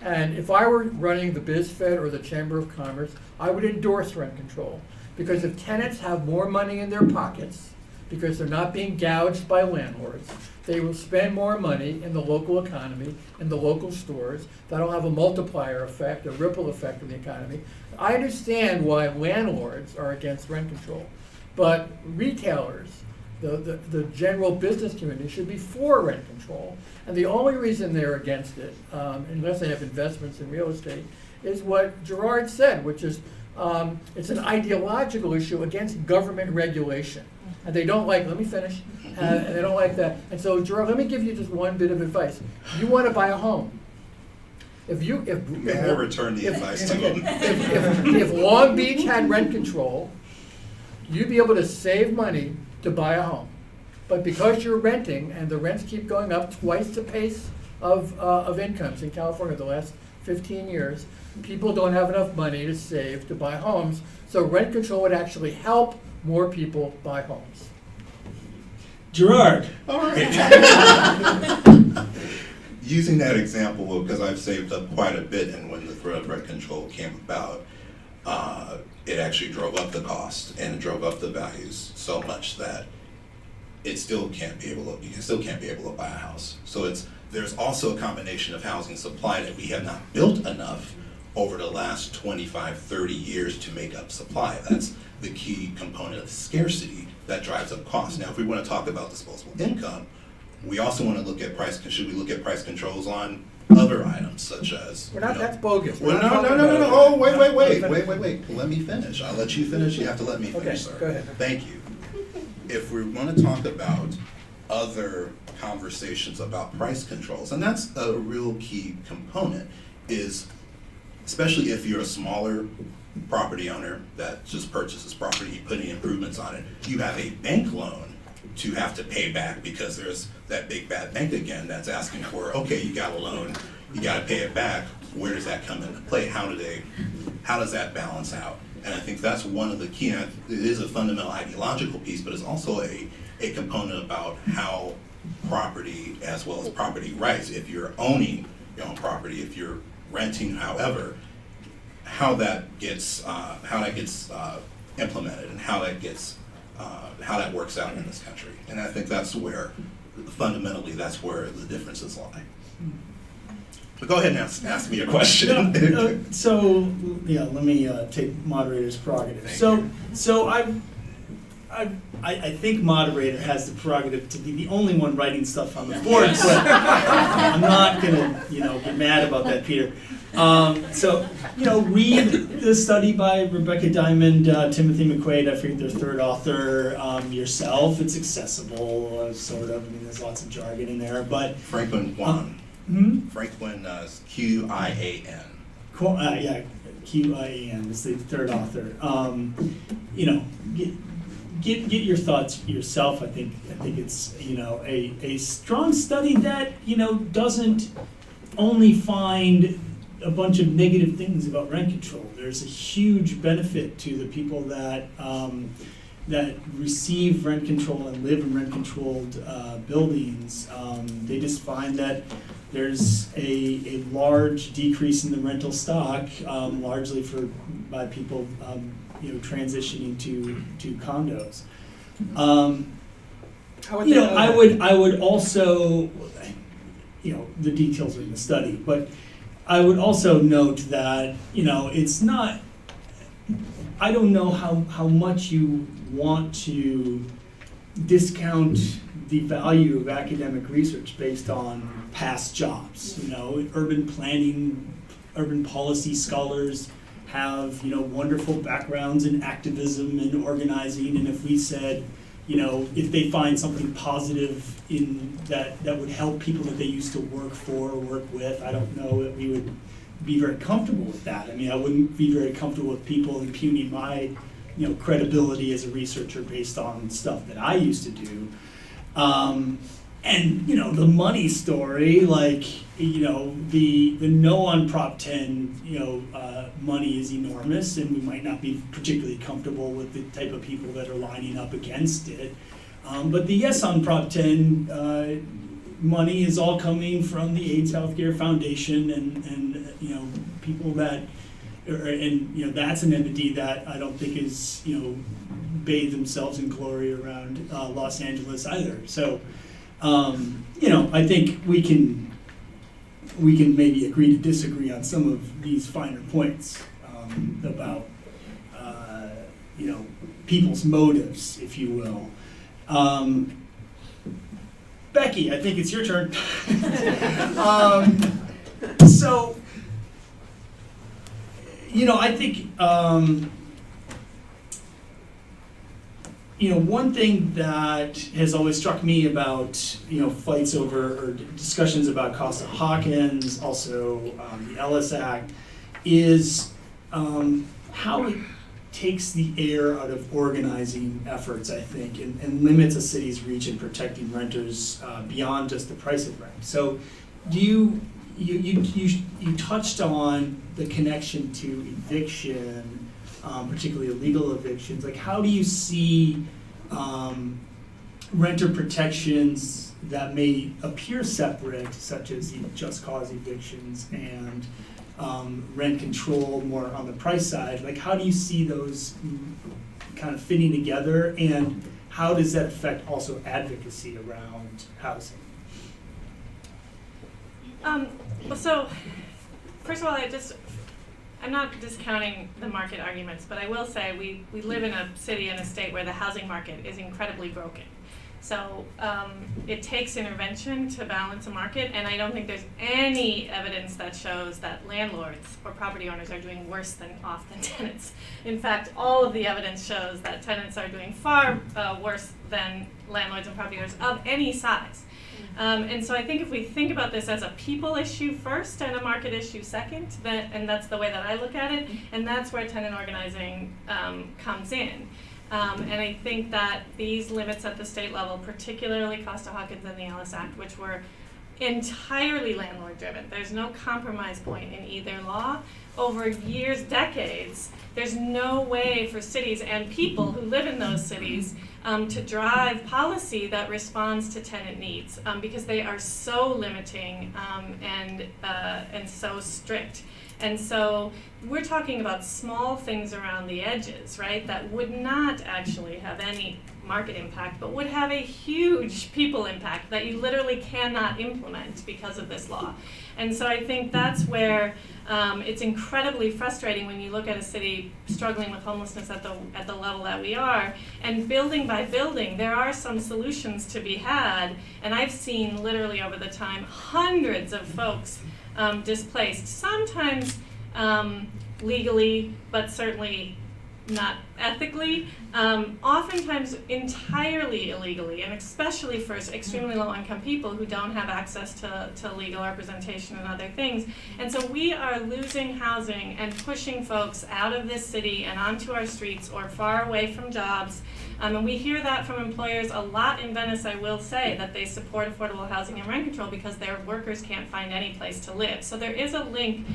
And if I were running the BizFed or the Chamber of Commerce, I would endorse rent control. Because if tenants have more money in their pockets, because they're not being gouged by landlords, they will spend more money in the local economy, in the local stores. That'll have a multiplier effect, a ripple effect in the economy. I understand why landlords are against rent control, but retailers, the general business community should be for rent control. And the only reason they're against it, unless they have investments in real estate, is what Jerard said, which is it's an ideological issue against government regulation. And they don't like, let me finish, and they don't like that. And so, Jerard, let me give you just one bit of advice. You want to buy a home. May I return the advice to him? If Long Beach had rent control, you'd be able to save money to buy a home. But because you're renting and the rents keep going up twice the pace of incomes in California the last 15 years, people don't have enough money to save to buy homes. So rent control would actually help more people buy homes. Gerard. All right. Using that example, because I've saved up quite a bit, and when the threat of rent control came about, it actually drove up the cost and it drove up the values so much that you still can't be able to buy a house. So there's also a combination of housing supply that we have not built enough over the last 25, 30 years to make up supply. That's the key component of scarcity that drives up costs. Now, if we want to talk about disposable income, we also want to look at should we look at price controls on other items such as, That's bogus. Well, no. Oh, wait. Let me finish. I'll let you finish. You have to let me finish, Okay, sir. go ahead. Thank you. If we want to talk about other conversations about price controls, and that's a real key component, is especially if you're a smaller property owner that just purchases property, you put any improvements on it, you have a bank loan to have to pay back because there's that big bad bank again that's asking for, okay, you got a loan, you got to pay it back. Where does that come into play? How does that balance out? And I think that's one of the key, and it is a fundamental ideological piece, but it's also a component about how property, as well as property rights, if you're owning your own property, if you're renting, however, how that gets implemented and how that works out in this country. And I think that's where, fundamentally, that's where the differences lie. But go ahead and ask me a question. Let me take moderator's prerogative. I think moderator has the prerogative to be the only one writing stuff on the board, but I'm not gonna, get mad about that, Peter. Read the study by Rebecca Diamond, Timothy McQuaid, I forget their third author, yourself. It's accessible, sort of. I mean, there's lots of jargon in there, but Franklin Franklin, Q-I-A-N. Q-I-A-N is the third author. Get your thoughts yourself. I think it's a strong study that doesn't only find a bunch of negative things about rent control. There's a huge benefit to the people that receive rent control and live in rent-controlled buildings. They just find that there's a large decrease in the rental stock, largely by people transitioning to condos. I would also, the details are in the study, but I would also note that it's not. I don't know how much you want to discount the value of academic research based on past jobs. Urban planning, urban policy scholars have wonderful backgrounds in activism and organizing, and if we said if they find something positive in that would help people that they used to work for or work with, I don't know that we would be very comfortable with that. I mean, I wouldn't be very comfortable with people impugning my, credibility as a researcher based on stuff that I used to do. And, the money story, like, the no on Prop 10, money is enormous, and we might not be particularly comfortable with the type of people that are lining up against it. But the yes on Prop 10 money is all coming from the AIDS Healthcare Foundation and people that, that's an entity that I don't think is, bathe themselves in glory around Los Angeles either. So, I think we can maybe agree to disagree on some of these finer points about, people's motives, if you will. Becky, I think it's your turn. So, I think, one thing that has always struck me about, fights over or discussions about Costa-Hawkins, also the Ellis Act, is how it takes the air out of organizing efforts, I think, and limits a city's reach in protecting renters beyond just the price of rent. So, you touched on the connection to eviction, particularly illegal evictions. Like, how do you see renter protections that may appear separate, such as just cause evictions and rent control more on the price side? Like, how do you see those kind of fitting together, and how does that affect also advocacy around housing? So, first of all, I'm not discounting the market arguments, but I will say we live in a city and a state where the housing market is incredibly broken. So it takes intervention to balance a market, and I don't think there's any evidence that shows that landlords or property owners are doing worse off than tenants. In fact, all of the evidence shows that tenants are doing far worse than landlords and property owners of any size. And so I think if we think about this as a people issue first and a market issue second, and that's the way that I look at it, and that's where tenant organizing comes in. And I think that these limits at the state level, particularly Costa-Hawkins and the Ellis Act, which were entirely landlord-driven, there's no compromise point in either law. Over years, decades, there's no way for cities and people who live in those cities to drive policy that responds to tenant needs, because they are so limiting and so strict. And so we're talking about small things around the edges, right, that would not actually have any market impact, but would have a huge people impact that you literally cannot implement because of this law. And so I think that's where it's incredibly frustrating when you look at a city struggling with homelessness at the level that we are, and building by building, there are some solutions to be had, and I've seen literally over the time hundreds of folks displaced, sometimes legally, but certainly not ethically, oftentimes entirely illegally, and especially for extremely low-income people who don't have access to legal representation and other things. And so we are losing housing and pushing folks out of this city and onto our streets or far away from jobs. And we hear that from employers a lot in Venice, I will say, that they support affordable housing and rent control because their workers can't find any place to live. So there is a link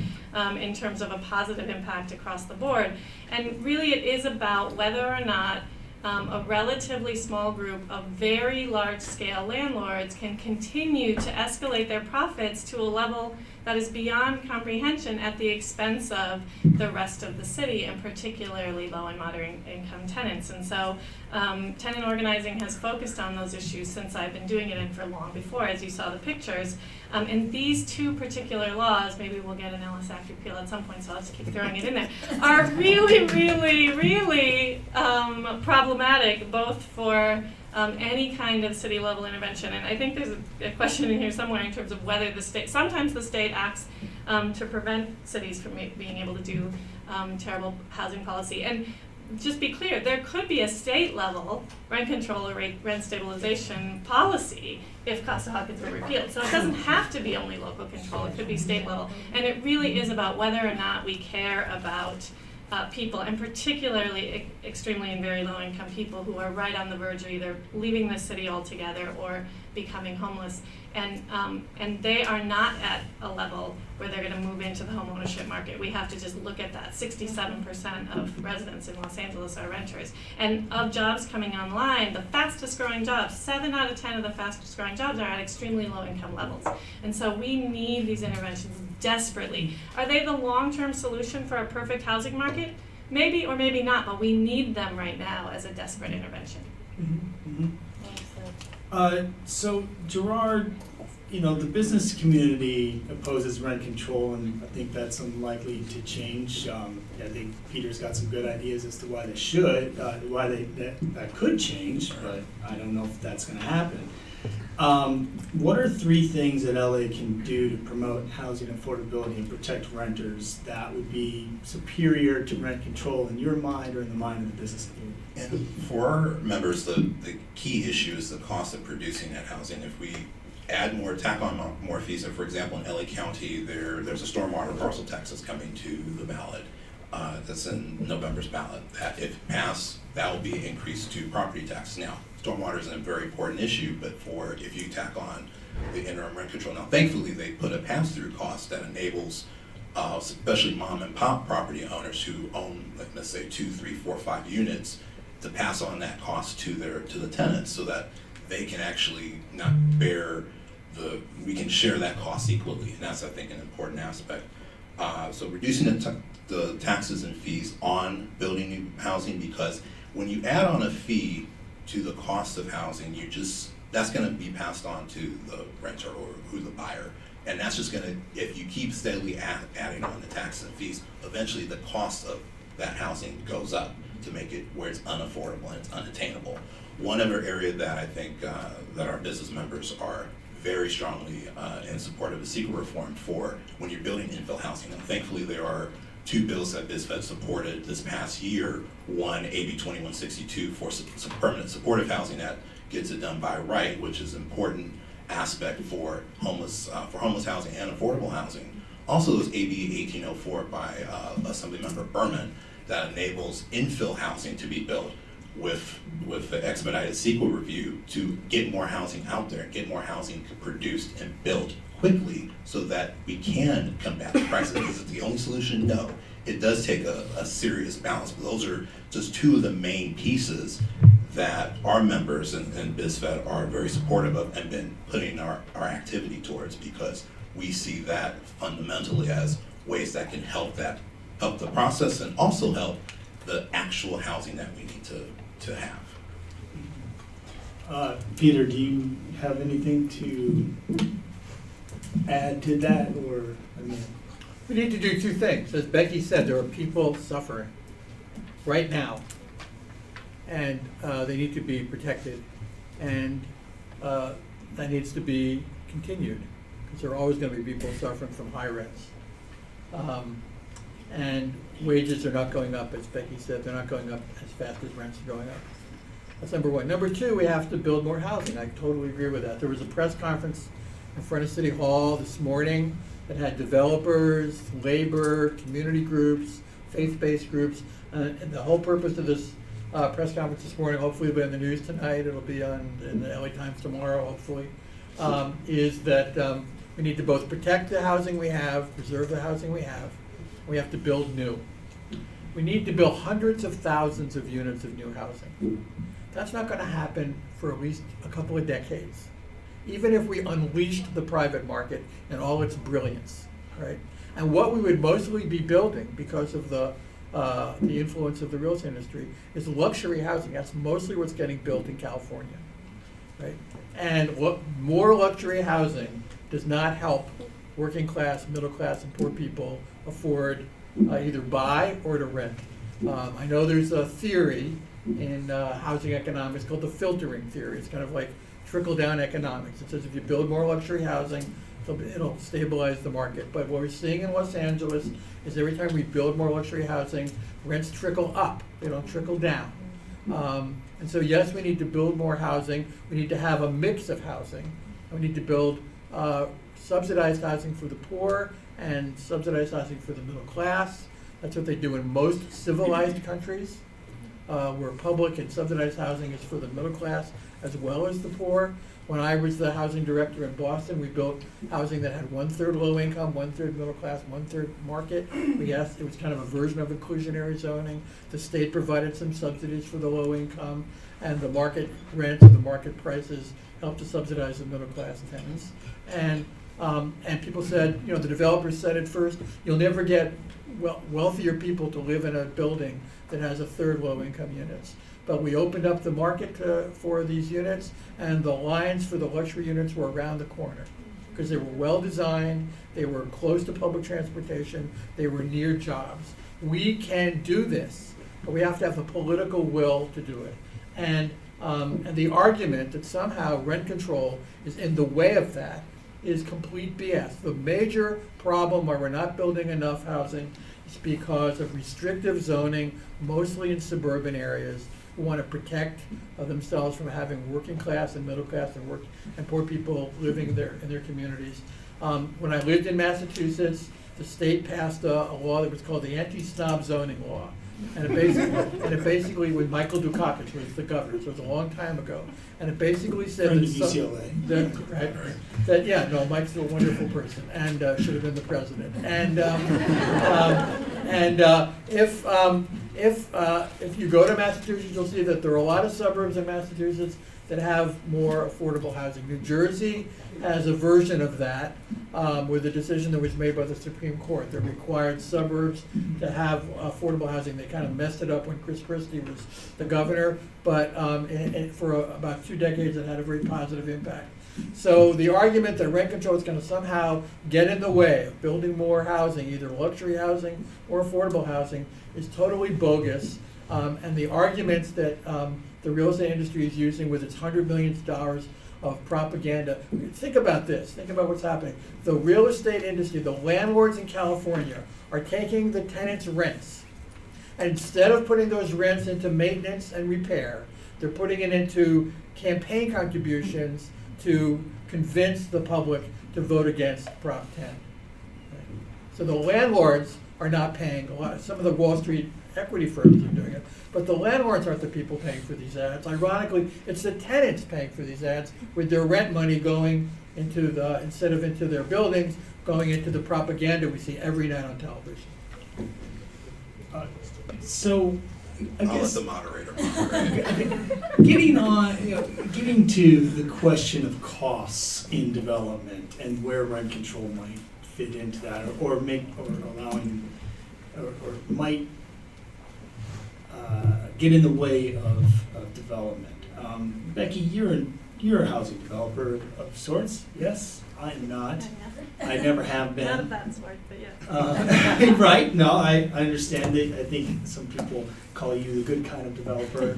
in terms of a positive impact across the board. And really it is about whether or not a relatively small group of very large-scale landlords can continue to escalate their profits to a level that is beyond comprehension at the expense of the rest of the city, and particularly low and moderate income tenants. And so tenant organizing has focused on those issues since I've been doing it, and for long before, as you saw the pictures. And these two particular laws, maybe we'll get an Ellis Act repeal at some point, so I'll just keep throwing it in there, are really, really, really problematic, both for any kind of city level intervention. And I think there's a question in here somewhere in terms of whether sometimes the state acts to prevent cities from being able to do terrible housing policy. And just be clear, there could be a state level rent control or rent stabilization policy if Costa-Hawkins were repealed. So it doesn't have to be only local control, it could be state level. And it really is about whether or not we care about people, and particularly extremely and very low income people who are right on the verge of either leaving the city altogether or becoming homeless. And they are not at a level where they're going to move into the home ownership market. We have to just look at that. 67% of residents in Los Angeles are renters. And of jobs coming online, the fastest growing jobs, 7 out of 10 of the fastest growing jobs are at extremely low income levels. And so we need these interventions desperately. Are they the long-term solution for a perfect housing market? Maybe or maybe not, but we need them right now as a desperate intervention. So Jerard, the business community opposes rent control, and I think that's unlikely to change. I think Peter's got some good ideas as to why they should, that could change, but I don't know if that's going to happen. What are 3 things that LA can do to promote housing affordability and protect renters that would be superior to rent control in your mind or in the mind of the business community? And for our members, the key issue is the cost of producing that housing. If we tack on more fees, so for example, in LA County, there's a stormwater parcel tax that's coming to the ballot. That's in November's ballot. That if passed, that will be increased to property tax. Now, stormwater is a very important issue, but if you tack on the interim rent control, now thankfully they put a pass-through cost that enables especially mom and pop property owners who own, like, let's say 2, 3, 4, 5 units, to pass on that cost to the tenants so that they can actually not bear we can share that cost equally, and that's, I think, an important aspect. So reducing the taxes and fees on building new housing, because when you add on a fee to the cost of housing, that's going to be passed on to the renter or who's the buyer, and that's just going to, if you keep steadily adding on the taxes and fees, eventually the cost of that housing goes up to make it where it's unaffordable and it's unattainable. One other area that I think that our business members are very strongly in support of is secret reform for when you're building infill housing. And thankfully there are 2 bills that BizFed supported this past year. One, AB 2162 for some permanent supportive housing that gets it done by right, which is an important aspect for homeless housing and affordable housing. Also, there's AB 1804 by Assemblymember Berman that enables infill housing to be built with the expedited CEQA review to get more housing out there, get more housing produced and built quickly so that we can combat the prices. Is it the only solution? No. It does take a serious balance, but those are just 2 of the main pieces that our members and BizFed are very supportive of and been putting our activity towards, because we see that fundamentally as ways that can help the process and also help the actual housing that we need to have. Peter, do you have anything to add to that, or We need to do 2 things. As Becky said, there are people suffering right now, and they need to be protected, and that needs to be continued, because there are always going to be people suffering from high rents. And wages are not going up, as Becky said, they're not going up as fast as rents are going up. That's number 1. Number 2, we have to build more housing. I totally agree with that. There was a press conference in front of City Hall this morning that had developers, labor, community groups, faith-based groups, and the whole purpose of this press conference this morning, hopefully it'll be in the news tonight, it'll be in the LA Times tomorrow, hopefully, is that we need to both protect the housing we have, preserve the housing we have. We have to build new. We need to build hundreds of thousands of units of new housing. That's not going to happen for at least a couple of decades, even if we unleashed the private market in all its brilliance, right? And what we would mostly be building, because of the influence of the real estate industry, is luxury housing. That's mostly what's getting built in California, right? And more luxury housing does not help working class, middle class, and poor people afford either buy or to rent. I know there's a theory in housing economics called the filtering theory. It's kind of like trickle-down economics. It says if you build more luxury housing, it'll stabilize the market. But what we're seeing in Los Angeles is every time we build more luxury housing, rents trickle up, they don't trickle down. And so yes, we need to build more housing, we need to have a mix of housing. We need to build subsidized housing for the poor and subsidized housing for the middle class. That's what they do in most civilized countries, where public and subsidized housing is for the middle class as well as the poor. When I was the housing director in Boston, we built housing that had 1/3 low income, 1/3 middle class, 1/3 market. It was kind of a version of inclusionary zoning. The state provided some subsidies for the low income, and the market rents and the market prices helped to subsidize the middle class tenants. And people said, the developers said at first, you'll never get wealthier people to live in a building that has 1/3 low income units. But we opened up the market for these units, and the lines for the luxury units were around the corner because they were well designed, they were close to public transportation, they were near jobs. We can do this, but we have to have the political will to do it. And the argument that somehow rent control is in the way of that is complete BS. The major problem why we're not building enough housing is because of restrictive zoning, mostly in suburban areas, who want to protect themselves from having working class and middle class and poor people living in their communities. When I lived in Massachusetts, the state passed a law that was called the anti-snob zoning law. And it basically, when Michael Dukakis was the governor, so it was a long time ago, and it basically said Friend that of UCLA. Mike's a wonderful person and should have been the president. If you go to Massachusetts, you'll see that there are a lot of suburbs in Massachusetts that have more affordable housing. New Jersey has a version of that with a decision that was made by the Supreme Court that required suburbs to have affordable housing. They kind of messed it up when Chris Christie was the governor, but for about 2 decades it had a very positive impact. So the argument that rent control is going to somehow get in the way of building more housing, either luxury housing or affordable housing, is totally bogus. And the arguments that the real estate industry is using with its $100 million of propaganda. Think about this. Think about what's happening. The real estate industry, the landlords in California, are taking the tenants' rents. And instead of putting those rents into maintenance and repair, they're putting it into campaign contributions to convince the public to vote against Prop 10. Right? So the landlords are not paying a lot. Some of the Wall Street equity firms are doing it, but the landlords aren't the people paying for these ads. Ironically, it's the tenants paying for these ads with their rent money going into instead of into their buildings, going into the propaganda we see every night on television. So, I I'll let guess the moderator moderate. getting to the question of costs in development and where rent control might fit into that, or allowing, or might get in the way of development. Becky, you're a housing developer of sorts, yes? I'm not. I never have been. Not of that sort, but yeah. Right, no, I understand it. I think some people call you the good kind of developer.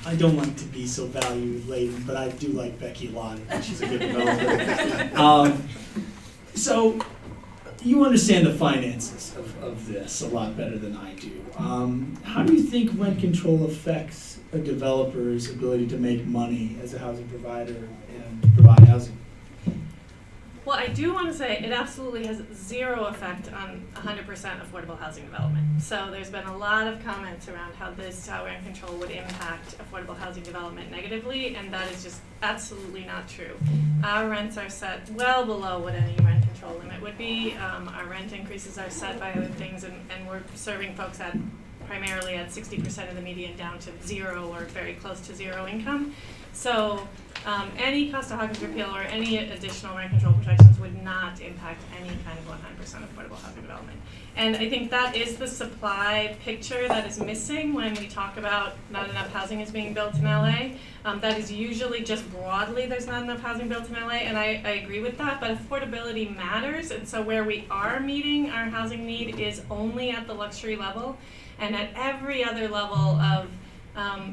I don't like to be so value laden, but I do like Becky a lot. I think she's a good developer. So you understand the finances of this a lot better than I do. How do you think rent control affects a developer's ability to make money as a housing provider and provide housing? Well, I do want to say it absolutely has zero effect on 100% affordable housing development. So there's been a lot of comments around how rent control would impact affordable housing development negatively, and that is just absolutely not true. Our rents are set well below what any rent control limit would be. Our rent increases are set by other things, and we're serving folks primarily at 60% of the median down to zero or very close to zero income. So any Costa-Hawkins repeal or any additional rent control protections would not impact any kind of 100% affordable housing development. And I think that is the supply picture that is missing when we talk about not enough housing is being built in LA. That is usually just broadly there's not enough housing built in LA, and I agree with that, but affordability matters, and so where we are meeting our housing need is only at the luxury level, and at every other level of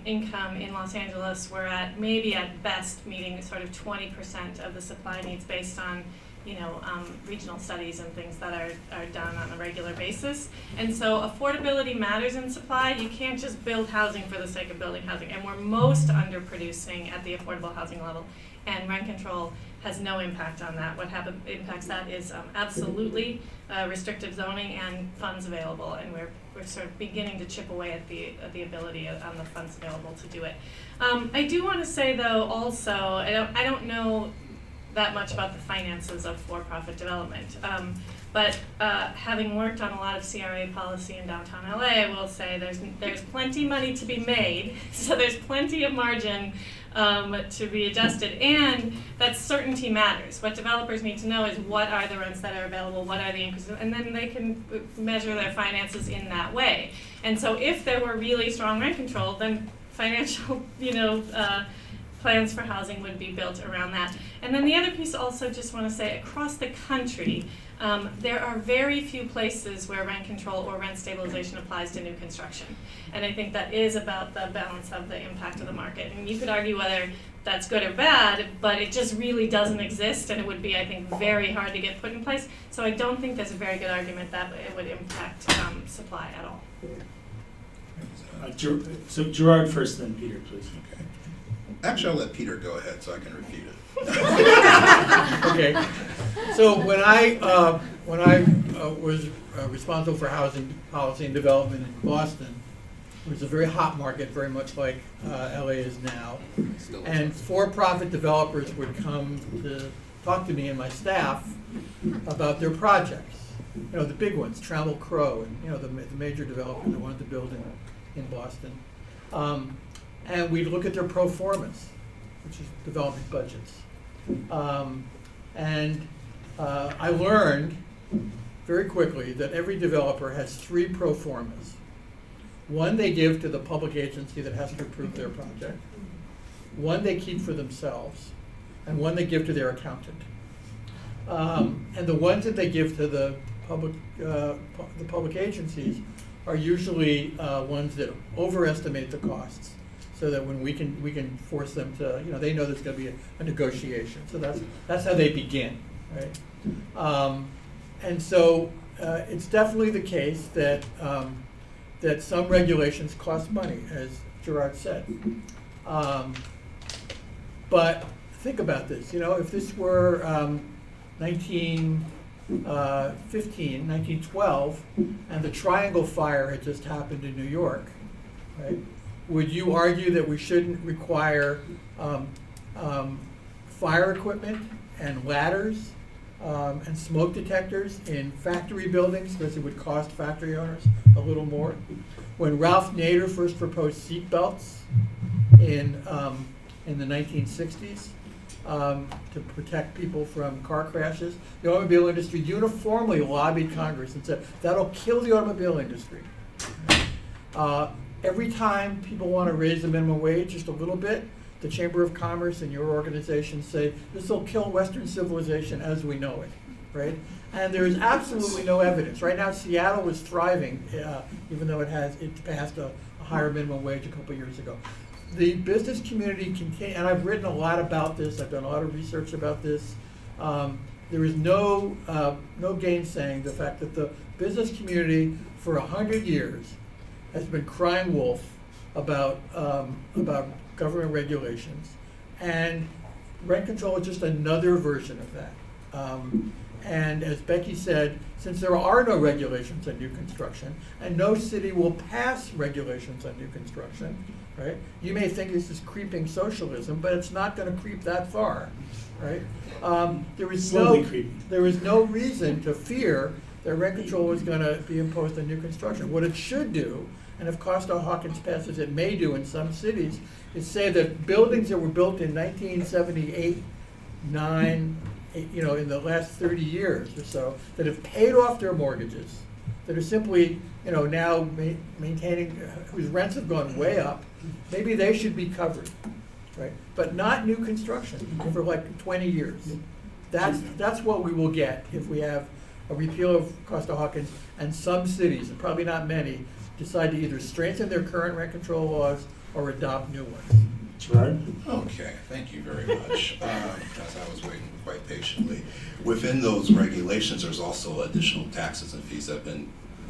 income in Los Angeles, we're at maybe at best meeting sort of 20% of the supply needs based on regional studies and things that are done on a regular basis. And so affordability matters in supply. You can't just build housing for the sake of building housing. And we're most underproducing at the affordable housing level. And rent control has no impact on that. What impacts that is absolutely restrictive zoning and funds available. And we're sort of beginning to chip away at the ability on the funds available to do it. I do want to say though also, I don't know that much about the finances of for-profit development. But having worked on a lot of CRA policy in downtown LA, I will say there's plenty money to be made, so there's plenty of margin to be adjusted, and that certainty matters. What developers need to know is what are the rents that are available, what are the increases, and then they can measure their finances in that way. And so if there were really strong rent control, then financial, plans for housing would be built around that. And then the other piece also just want to say, across the country, there are very few places where rent control or rent stabilization applies to new construction. And I think that is about the balance of the impact of the market. And you could argue whether that's good or bad, but it just really doesn't exist, and it would be, I think, very hard to get put in place. So I don't think there's a very good argument that it would impact supply at all. So Jerard first, then Peter, please. Okay. Actually, I'll let Peter go ahead so I can refute it. Okay. So when I was responsible for housing policy and development in Boston, it was a very hot market, very much like LA is now. And for-profit developers would come to talk to me and my staff about their projects. The big ones, Trammell Crow, and the major developer that wanted to build in Boston. And we'd look at their pro formas, which is development budgets. I learned very quickly that every developer has 3 pro formas. One they give to the public agency that has to approve their project. One they keep for themselves, and one they give to their accountant. And the ones that they give to the public agencies are usually ones that overestimate the costs, so that when we can force them to, they know there's going to be a negotiation. So that's how they begin, right? And so it's definitely the case that that some regulations cost money, as Jerard said. But think about this. If this were 1912, and the Triangle Fire had just happened in New York, right? Would you argue that we shouldn't require fire equipment and ladders and smoke detectors in factory buildings because it would cost factory owners a little more? When Ralph Nader first proposed seat belts in the 1960s to protect people from car crashes, the automobile industry uniformly lobbied Congress and said that'll kill the automobile industry. Every time people want to raise the minimum wage just a little bit, the Chamber of Commerce and your organization say this will kill Western civilization as we know it, right? And there is absolutely no evidence. Right now, Seattle is thriving, even though it passed a higher minimum wage a couple years ago. The business community and I've written a lot about this. I've done a lot of research about this. There is no gainsaying the fact that the business community for 100 years has been crying wolf about government regulations, and rent control is just another version of that. And as Becky said, since there are no regulations on new construction, and no city will pass regulations on new construction, right? You may think this is creeping socialism, but it's not going to creep that far, right? There is no reason to fear that rent control is going to be imposed on new construction. What it should do, and if Costa-Hawkins passes, it may do in some cities, is say that buildings that were built in 1978, 9, in the last 30 years or so, that have paid off their mortgages, that are simply, now maintaining, whose rents have gone way up, maybe they should be covered, right? But not new construction for like 20 years. That's what we will get if we have a repeal of Costa-Hawkins, and some cities, and probably not many, decide to either strengthen their current rent control laws or adopt new ones. Jerard? Okay, thank you very much. As I was waiting quite patiently. Within those regulations, there's also additional taxes and fees that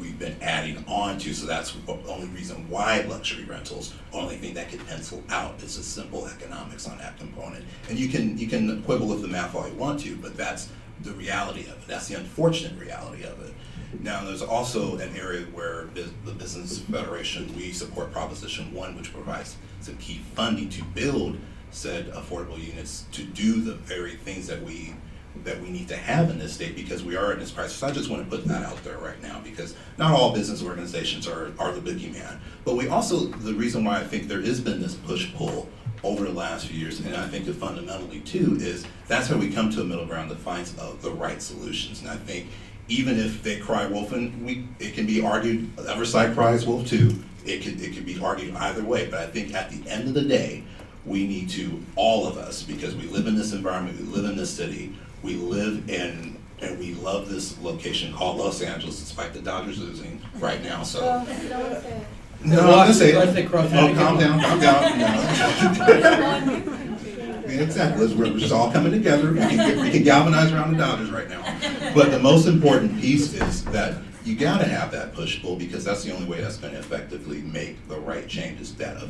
we've been adding on to, so that's the only reason why luxury rentals, only thing that could pencil out is the simple economics on that component. And you can quibble with the math all you want to, but that's the reality of it. That's the unfortunate reality of it. Now, there's also an area where the Business Federation, we support Proposition 1, which provides some key funding to build said affordable units to do the very things that we need to have in this state, because we are in this crisis. So I just want to put that out there right now, because not all business organizations are the boogeyman. But we also, the reason why I think there has been this push-pull over the last few years, and I think that fundamentally too, is that's where we come to a middle ground that finds the right solutions. And I think even if they cry wolf, and it can be argued, the other side cries wolf too, it could be argued either way. But I think at the end of the day, we need to, all of us, because we live in this environment, we live in this city, we live in, and we love this location called Los Angeles, despite the Dodgers losing right now, so. Well, don't say it. No, I'm gonna say I it. think cross- Oh, calm down, no. Exactly, we're just all coming together, we can galvanize around the Dodgers right now. But the most important piece is that you gotta have that push-pull, because that's the only way that's gonna effectively make the right changes that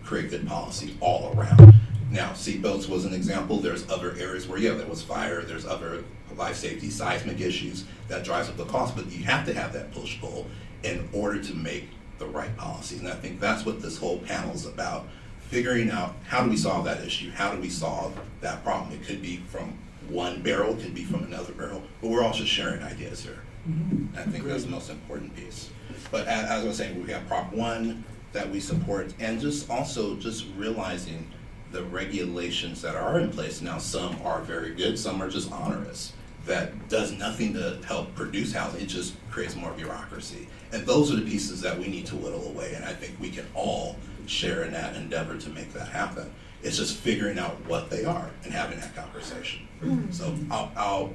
create good policy all around. Now, seatbelts was an example. There's other areas where, yeah, there was fire. There's other life safety, seismic issues that drives up the cost. But you have to have that push-pull in order to make the right policy. And I think that's what this whole panel is about, figuring out how do we solve that issue? How do we solve that problem? It could be from one barrel, it could be from another barrel, but we're also sharing ideas here. Mm-hmm. I think that's the most important piece. But as I was saying, we have Prop 1 that we support, and just also just realizing the regulations that are in place now. Some are very good, some are just onerous. That does nothing to help produce housing, it just creates more bureaucracy. And those are the pieces that we need to whittle away, and I think we can all share in that endeavor to make that happen. It's just figuring out what they are and having that conversation. So I'll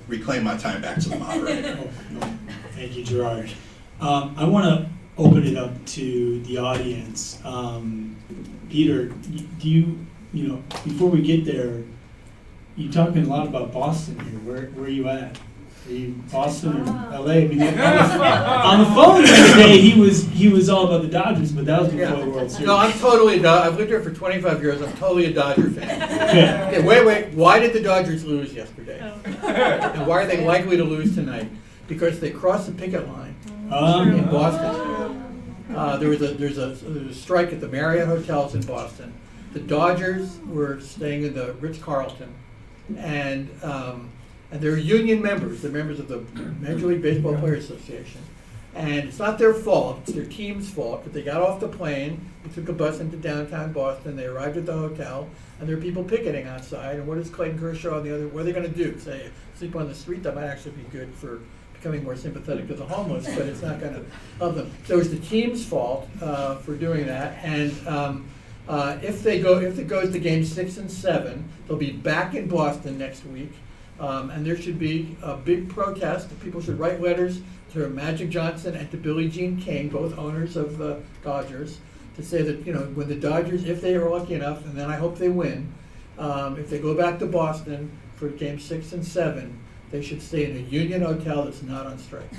reclaim my time back to the moderator. Thank you, Jerard. I want to open it up to the audience. Peter, do you before we get there, you're talking a lot about Boston here. Where are you at? Are you Boston or LA? I mean, on the phone the other day, he was all about the Dodgers, but that was before the World Series. No, I'm totally I've lived here for 25 years. I'm totally a Dodger fan. Okay. Okay, wait. Why did the Dodgers lose yesterday? And why are they likely to lose tonight? Because they crossed the picket line in Boston. There's a strike at the Marriott hotels in Boston. The Dodgers were staying in the Ritz-Carlton, and they're union members. They're members of the Major League Baseball Players Association. And it's not their fault, it's their team's fault, but they got off the plane, they took a bus into downtown Boston, they arrived at the hotel, and there are people picketing outside. And what is Clayton Kershaw and the other, what are they going to do? Say, sleep on the street? That might actually be good for becoming more sympathetic to the homeless, but it's not going to help them. So it's the team's fault for doing that. And if it goes to Game 6 and 7, they'll be back in Boston next week, and there should be a big protest. People should write letters to Magic Johnson and to Billie Jean King, both owners of the Dodgers, to say that when the Dodgers, if they are lucky enough, and then I hope they win, if they go back to Boston for Game 6 and 7. They should stay in a union hotel that's not on strike.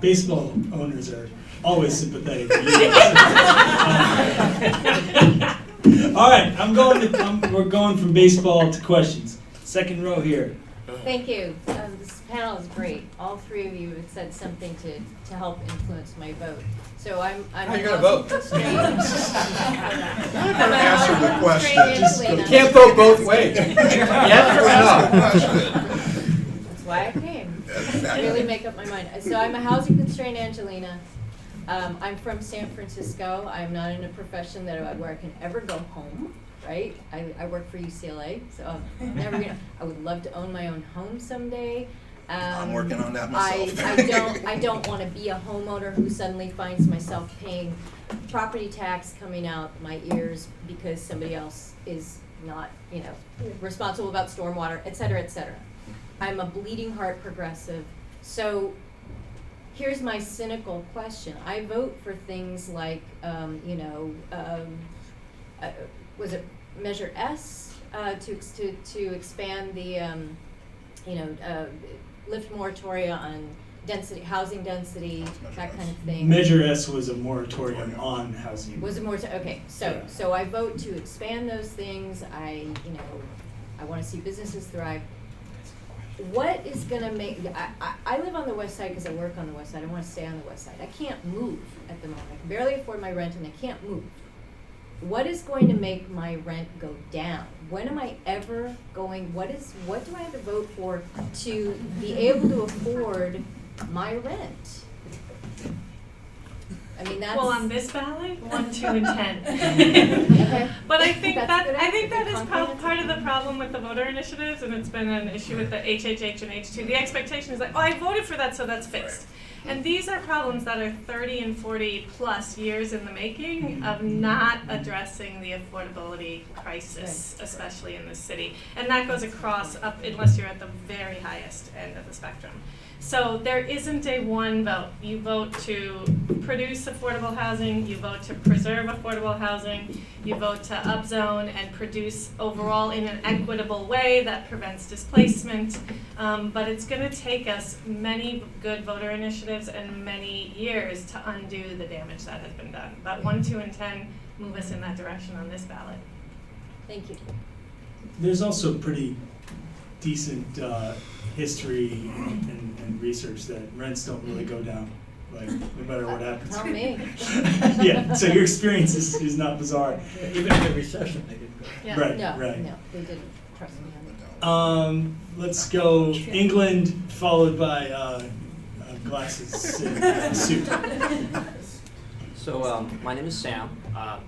Baseball owners are always sympathetic to you. All right, we're going from baseball to questions. Second row here. Thank you. This panel is great. All three of you have said something to help influence my vote. So I'm How are you going to vote? Answer the question. You can't vote both ways. Yes or no? That's why I came. Exactly. Really make up my mind. So I'm a housing constrained Angelina. I'm from San Francisco. I'm not in a profession where I can ever go home. Right? I work for UCLA, so I'm never gonna. I would love to own my own home someday. I'm working on that myself. I don't want to be a homeowner who suddenly finds myself paying property tax coming out my ears because somebody else is not, responsible about stormwater, et cetera, et cetera. I'm a bleeding heart progressive. So here's my cynical question. I vote for things like, was it Measure S, to expand the, lift moratoria on density, housing density, that kind of thing. Measure S was a moratorium on housing. Was it more to, okay, Yeah. so I vote to expand those things. I want to see businesses thrive. What is gonna make, I live on the west side because I work on the west side. I want to stay on the west side. I can't move at the moment. I can barely afford my rent and I can't move. What is going to make my rent go down? When am I ever going, what do I have to vote for to be able to afford my rent? I mean, that's. Well, on this ballot, 1, 2, and 10. Okay. But I think That's good. that is Confidence. part of the problem with the voter initiatives, and it's been an issue with the HHH and H2. The expectation is like, oh, I voted for that, so that's fixed. And these are problems that are 30 and 40 plus years in the making of not addressing the affordability crisis, especially in this city. And that goes across up, unless you're at the very highest end of the spectrum. So there isn't a one vote. You vote to produce affordable housing, you vote to preserve affordable housing, you vote to upzone and produce overall in an equitable way that prevents displacement. But it's gonna take us many good voter initiatives and many years to undo the damage that has been done. But 1, 2, and 10 move us in that direction on this ballot. Thank you. There's also pretty decent history and research that rents don't really go down, like, no matter what happens. Tell me. Yeah, so your experience is not bizarre. Yeah, even in the recession, they didn't go. Yeah. Right, No, right. no, they didn't, trust me on that. Let's go England, followed by glasses and suit. So my name is Sam. I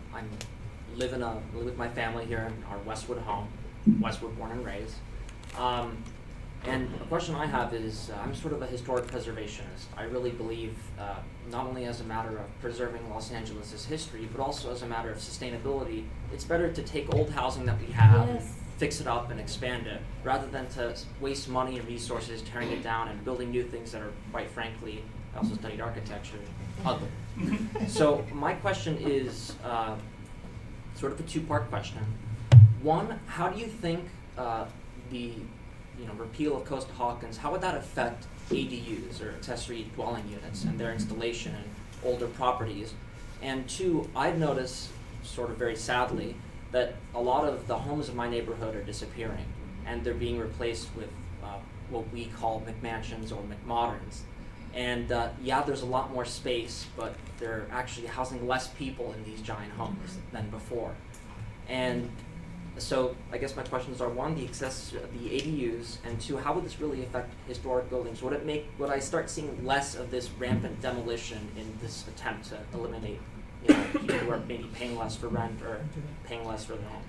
live with my family here in our Westwood home, Westwood born and raised. And a question I have is, I'm sort of a historic preservationist. I really believe not only as a matter of preserving Los Angeles' history, but also as a matter of sustainability. It's better to take old housing that we have, Yes. fix it up and expand it, rather than to waste money and resources tearing it down and building new things that are, quite frankly, I also studied architecture, ugly. So my question is sort of a two-part question. One, how do you think the repeal of Costa-Hawkins, how would that affect ADUs or accessory dwelling units and their installation in older properties? And two, I've noticed, sort of very sadly, that a lot of the homes in my neighborhood are disappearing and they're being replaced with what we call McMansions or McModerns. And yeah, there's a lot more space, but they're actually housing less people in these giant homes than before. And so I guess my questions are, one, the ADUs, and two, how would this really affect historic buildings? Would I start seeing less of this rampant demolition in this attempt to eliminate, people who are maybe paying less for rent or paying less for their homes?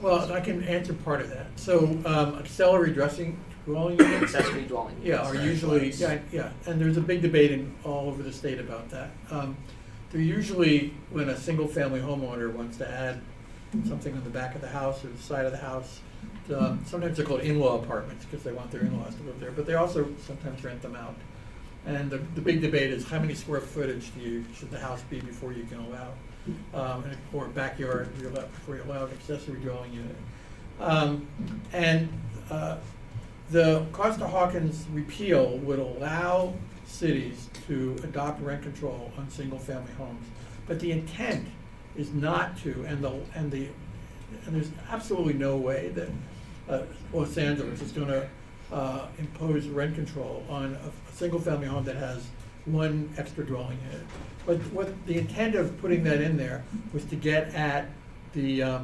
Well, I can answer part of that. So, auxiliary dwelling units. Accessory dwelling units. Yeah, are usually, yeah, and there's a big debate all over the state about that. They're usually when a single-family homeowner wants to add something on the back of the house or the side of the house. Sometimes they're called in-law apartments because they want their in-laws to live there, but they also sometimes rent them out. And the big debate is how many square footage should the house be before you can allow, or backyard before you allow an accessory dwelling unit. The Costa-Hawkins repeal would allow cities to adopt rent control on single-family homes, but the intent is not to, and there's absolutely no way that Los Angeles is going to impose rent control on a single-family home that has one extra dwelling unit. But what the intent of putting that in there was to get at the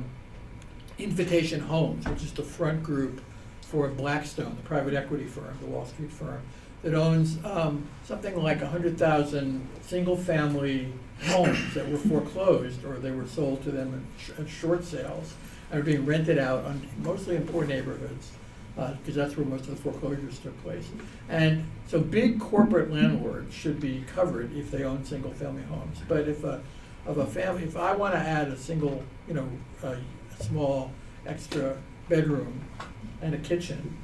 Invitation Homes, which is the front group for Blackstone, the private equity firm, the Wall Street firm, that owns something like 100,000 single-family homes that were foreclosed or they were sold to them at short sales and are being rented out mostly in poor neighborhoods because that's where most of the foreclosures took place. And so big corporate landlords should be covered if they own single-family homes. But if I want to add a single, a small extra bedroom and a kitchen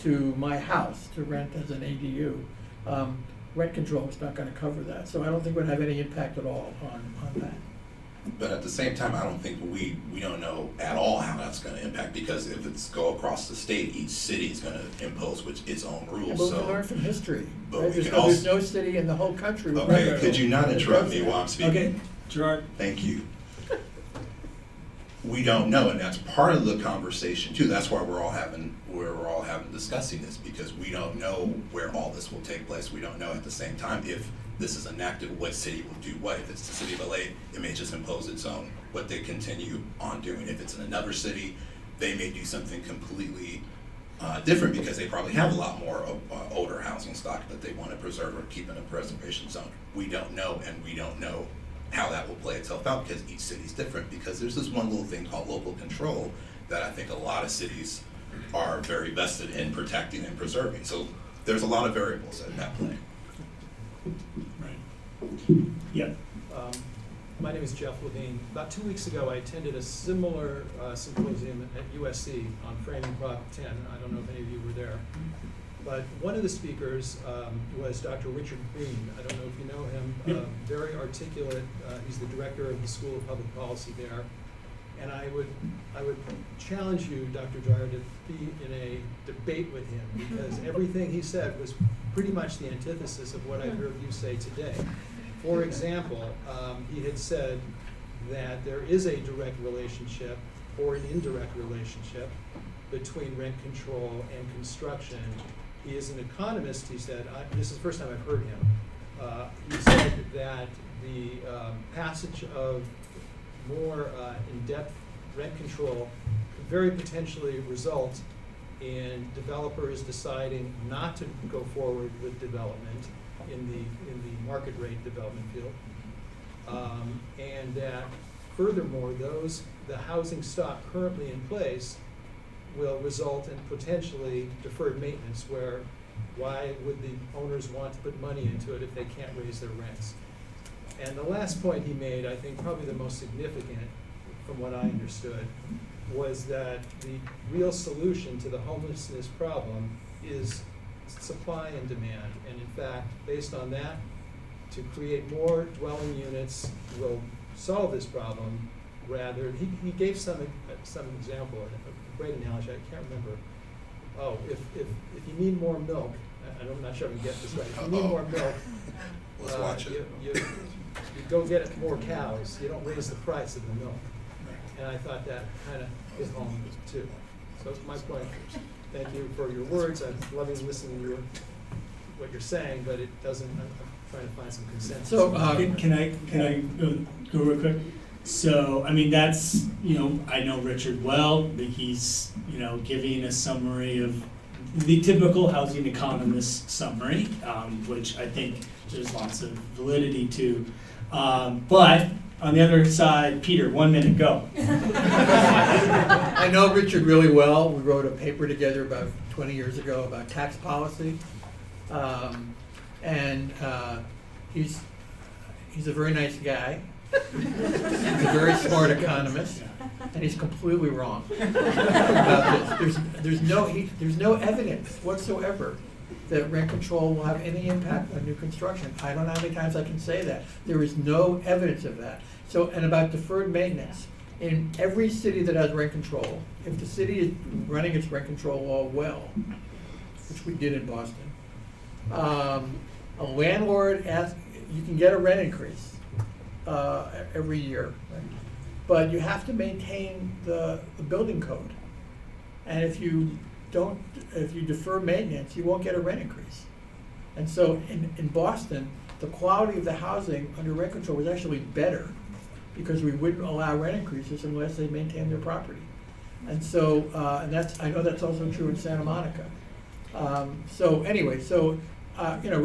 to my house to rent as an ADU, rent control is not going to cover that. So I don't think it would have any impact at all on that. But at the same time, I don't think we don't know at all how that's gonna impact, because if it's go across the state, each city is gonna impose its own Yeah, rules, but so. we learn from history. But Right? we There's can no, there's also- no city in the whole country. with Okay, rent could you not control. interrupt me while I'm speaking? Okay, Jerard. Thank you. We don't know, and that's part of the conversation too. That's why we're all discussing this, because we don't know where all this will take place. We don't know at the same time if this is enacted, what city will do what. If it's the city of LA, it may just impose its own, what they continue on doing. If it's in another city, they may do something completely different, because they probably have a lot more older housing stock that they want to preserve or keep in a preservation zone. We don't know, and we don't know how that will play itself out, because each city's different, because there's this one little thing called local control that I think a lot of cities are very vested in protecting and preserving. So there's a lot of variables at play. Right. Yeah. My name is Jeff Levine. About 2 weeks ago, I attended a similar symposium at USC on framing Prop 10. I don't know if any of you were there. But one of the speakers was Dr. Richard Green. I don't know if you know him. Very articulate. He's the director of the School of Public Policy there. And I would challenge you, Dr. Dreier, to be in a debate with him, because everything he said was pretty much the antithesis of what I heard you say today. For example, he had said that there is a direct relationship or an indirect relationship between rent control and construction. He is an economist, he said. This is the first time I've heard him. He said that the passage of more in-depth rent control could very potentially result in developers deciding not to go forward with development in the market rate development field, and that furthermore, the housing stock currently in place will result in potentially deferred maintenance, where why would the owners want to put money into it if they can't raise their rents? And the last point he made, I think probably the most significant from what I understood, was that the real solution to the homelessness problem is supply and demand. And in fact, based on that, to create more dwelling units will solve this problem. Rather, he gave some example, a great analogy, I can't remember. Oh, if you need more milk, I'm not sure I can get this right. If you need more milk, Let's watch it. You go get more cows. You don't raise the price of the milk. And I thought that kind of hit home too. So my point. Thank you for your words. I'm loving listening to what you're saying, but it doesn't. I'm trying to find some consensus. So Can I go real quick? So, I mean, that's, I know Richard well, but he's, giving a summary of the typical housing economist summary, which I think there's lots of validity to. But on the other side, Peter, 1 minute, go. I know Richard really well. We wrote a paper together about 20 years ago about tax policy. And he's a very nice guy. He's a very smart economist, and he's completely wrong about this. There's no evidence whatsoever that rent control will have any impact on new construction. I don't know how many times I can say that. There is no evidence of that. So, and about deferred maintenance, in every city that has rent control, if the city is running its rent control law well, which we did in Boston, a landlord you can get a rent increase every year, right? But you have to maintain the building code. And if you defer maintenance, you won't get a rent increase. And so in Boston, the quality of the housing under rent control was actually better because we wouldn't allow rent increases unless they maintained their property. And so, I know that's also true in Santa Monica.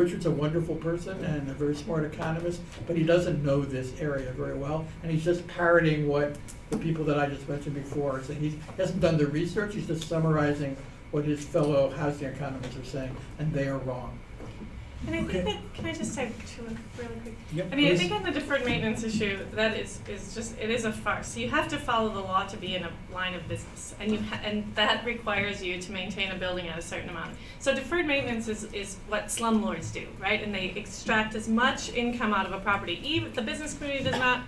Richard's a wonderful person and a very smart economist, but he doesn't know this area very well, and he's just parroting what the people that I just mentioned before are saying. He hasn't done the research, he's just summarizing what his fellow housing economists are saying, and they are wrong. And I think that, can I just say really quick? Yep, I mean, please. I think on the deferred maintenance issue, that is just, it is a farce. You have to follow the law to be in a line of business, and that requires you to maintain a building at a certain amount. So deferred maintenance is what slumlords do, right? And they extract as much income out of a property. Even the business community does not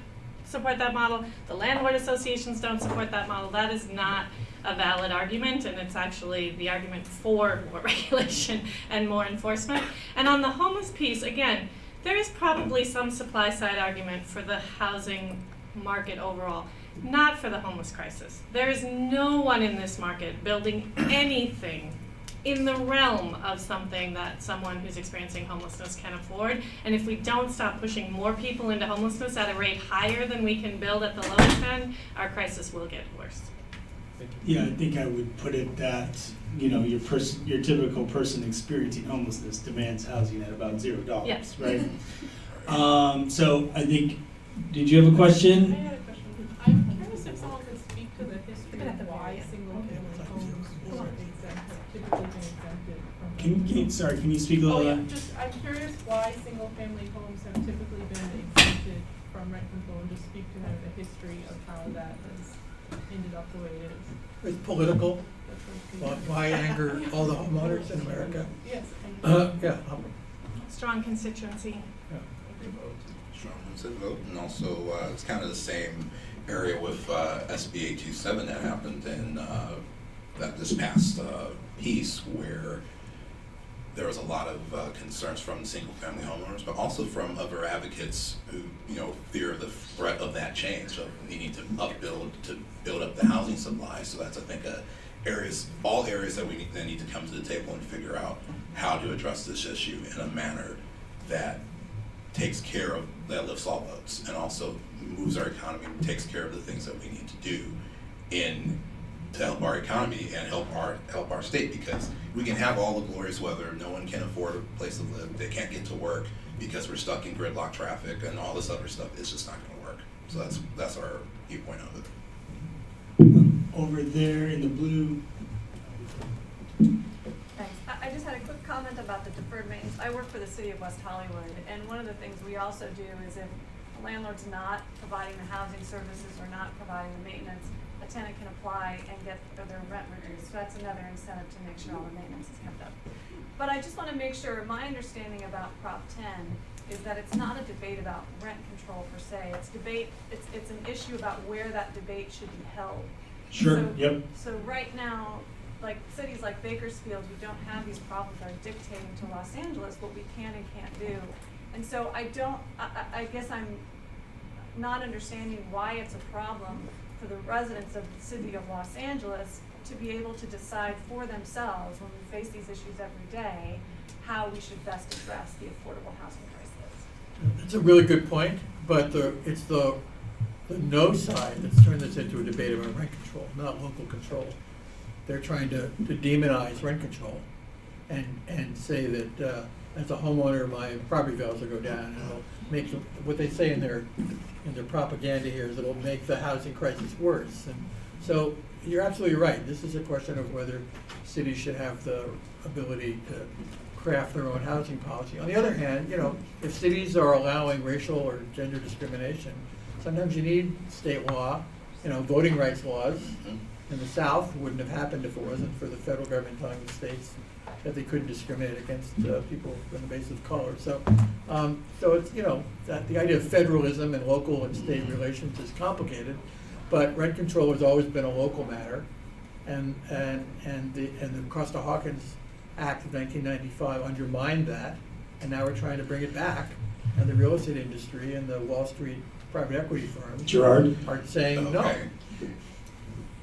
support that model. The landlord associations don't support that model. That is not a valid argument, and it's actually the argument for more regulation and more enforcement. And on the homeless piece, again, there is probably some supply side argument for the housing market overall, not for the homeless crisis. There is no one in this market building anything in the realm of something that someone who's experiencing homelessness can afford. And if we don't stop pushing more people into homelessness at a rate higher than we can build at the lowest end, our crisis will get worse. Yeah, I think I would put it that, you know, your typical person experiencing homelessness demands housing at about $0, Yes. right? So I think, did you have a question? I had a question. I'm curious if someone could speak to the history of why single-family homes were typically been exempted from. Can you speak a little? Oh, yeah, I'm curious why single-family homes have typically been exempted from rent control, and just speak to kind of the history of how that has ended up the way it is. It's political. Why anger all the homeowners in America? Yes. Yeah. Strong constituency. Strong considered vote, and also it's kind of the same area with SB 827 that happened in this past piece, where there was a lot of concerns from single-family homeowners, but also from other advocates who, you know, fear the threat of that change, of needing to build up the housing supply. So that's, I think, all areas that that need to come to the table and figure out how to address this issue in a manner that that lifts all boats, and also moves our economy, takes care of the things that we need to do to help our economy and help our state, because we can have all the glorious weather, no one can afford a place to live, they can't get to work because we're stuck in gridlock traffic and all this other stuff. It's just not going to work. So that's our viewpoint of it. Over there in the blue. Thanks. I just had a quick comment about the deferred maintenance. I work for the city of West Hollywood, and one of the things we also do is if a landlord's not providing the housing services or not providing the maintenance, a tenant can apply and get their rent reduced. So that's another incentive to make sure all the maintenance is kept up. But I just want to make sure my understanding about Prop 10 is that it's not a debate about rent control per se. It's an issue about where that debate should be held. Sure. So, yep. So right now, like cities like Bakersfield, who don't have these problems, are dictating to Los Angeles what we can and can't do. And so I guess I'm not understanding why it's a problem for the residents of the city of Los Angeles to be able to decide for themselves, when we face these issues every day, how we should best address the affordable housing crisis. It's a really good point, but it's the no side that's turned this into a debate about rent control, not local control. They're trying to demonize rent control and say that as a homeowner, my property values will go down, and it'll make what they say in their propaganda here is it'll make the housing crisis worse. And so you're absolutely right. This is a question of whether cities should have the ability to craft their own housing policy. On the other hand, you know, if cities are allowing racial or gender discrimination, sometimes you need state law, you know, voting rights laws in the South wouldn't have happened if it wasn't for the federal government telling the states that they couldn't discriminate against people on the basis of color. So it's, you know, that the idea of federalism and local and state relations is complicated, but rent control has always been a local matter, and the Costa-Hawkins Act of 1995 undermined that, and now we're trying to bring it back, and the real estate industry and the Wall Street private equity firms Jerard are saying no.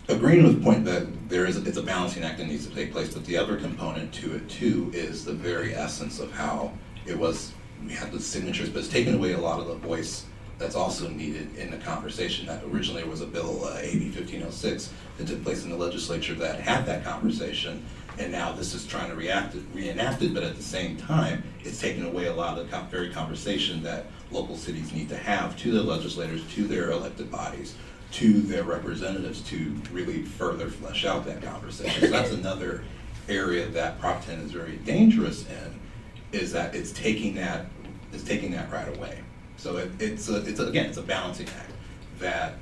Agreeing with the point that it's a balancing act that needs to take place, but the other component to it too is the very essence of how we had the signatures, but it's taken away a lot of the voice that's also needed in the conversation. That originally was a bill, AB 1506, that took place in the legislature that had that conversation, and now this is trying to reenact it, but at the same time, it's taking away a lot of the very conversation that local cities need to have to their legislators, to their elected bodies, to their representatives to really further flesh out that conversation. So that's another area that Prop 10 is very dangerous in, is that it's taking that right away. So it's a balancing act that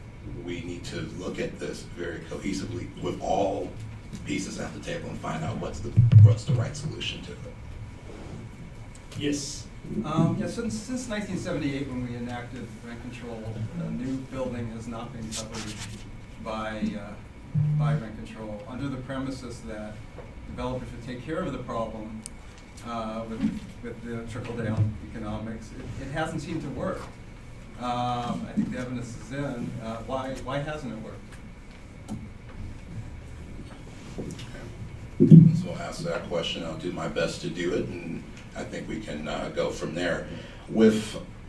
we need to look at this very cohesively with all pieces at the table and find out what's the right solution to it. Yes. Since 1978, when we enacted rent control, a new building has not been covered by rent control, under the premises that developers would take care of the problem with the trickle-down economics. It hasn't seemed to work. I think the evidence is in. Why hasn't it worked? So I'll ask that question. I'll do my best to do it, and I think we can go from there.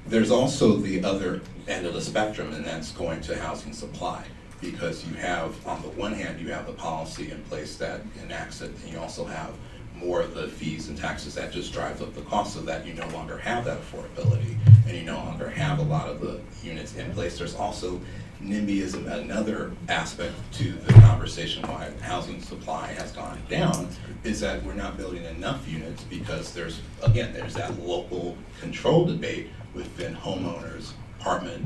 There's also the other end of the spectrum, and that's going to housing supply, because you have, on the one hand, you have the policy in place that enacts it, and you also have more of the fees and taxes that just drives up the cost of that. You no longer have that affordability, and you no longer have a lot of the units in place. There's also NIMBYism, another aspect to the conversation why housing supply has gone down, is that we're not building enough units because there's that local control debate within homeowners, apartment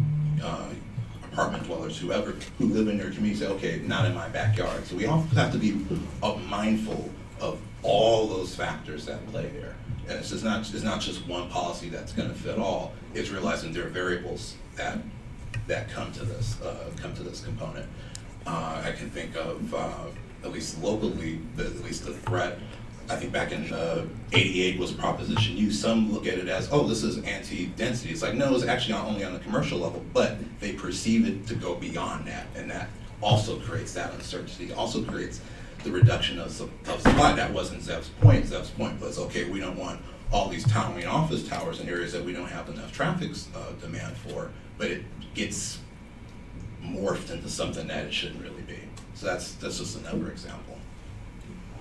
dwellers, whoever, who live in their community, say, okay, not in my backyard. So we also have to be mindful of all those factors that play there. And it's not just one policy that's going to fit all. It's realizing there are variables that come to this component. I can think of at least locally, at least the threat. I think back in '88 was Proposition U. Some look at it as, oh, this is anti-density. It's like, no, it's actually not only on the commercial level, but they perceive it to go beyond that, and that also creates that uncertainty. It also creates the reduction of supply. That wasn't Zev's point. Zev's point was, okay, we don't want all these towering office towers in areas that we don't have enough traffic demand for, but it gets morphed into something that it shouldn't really be. So that's just another example.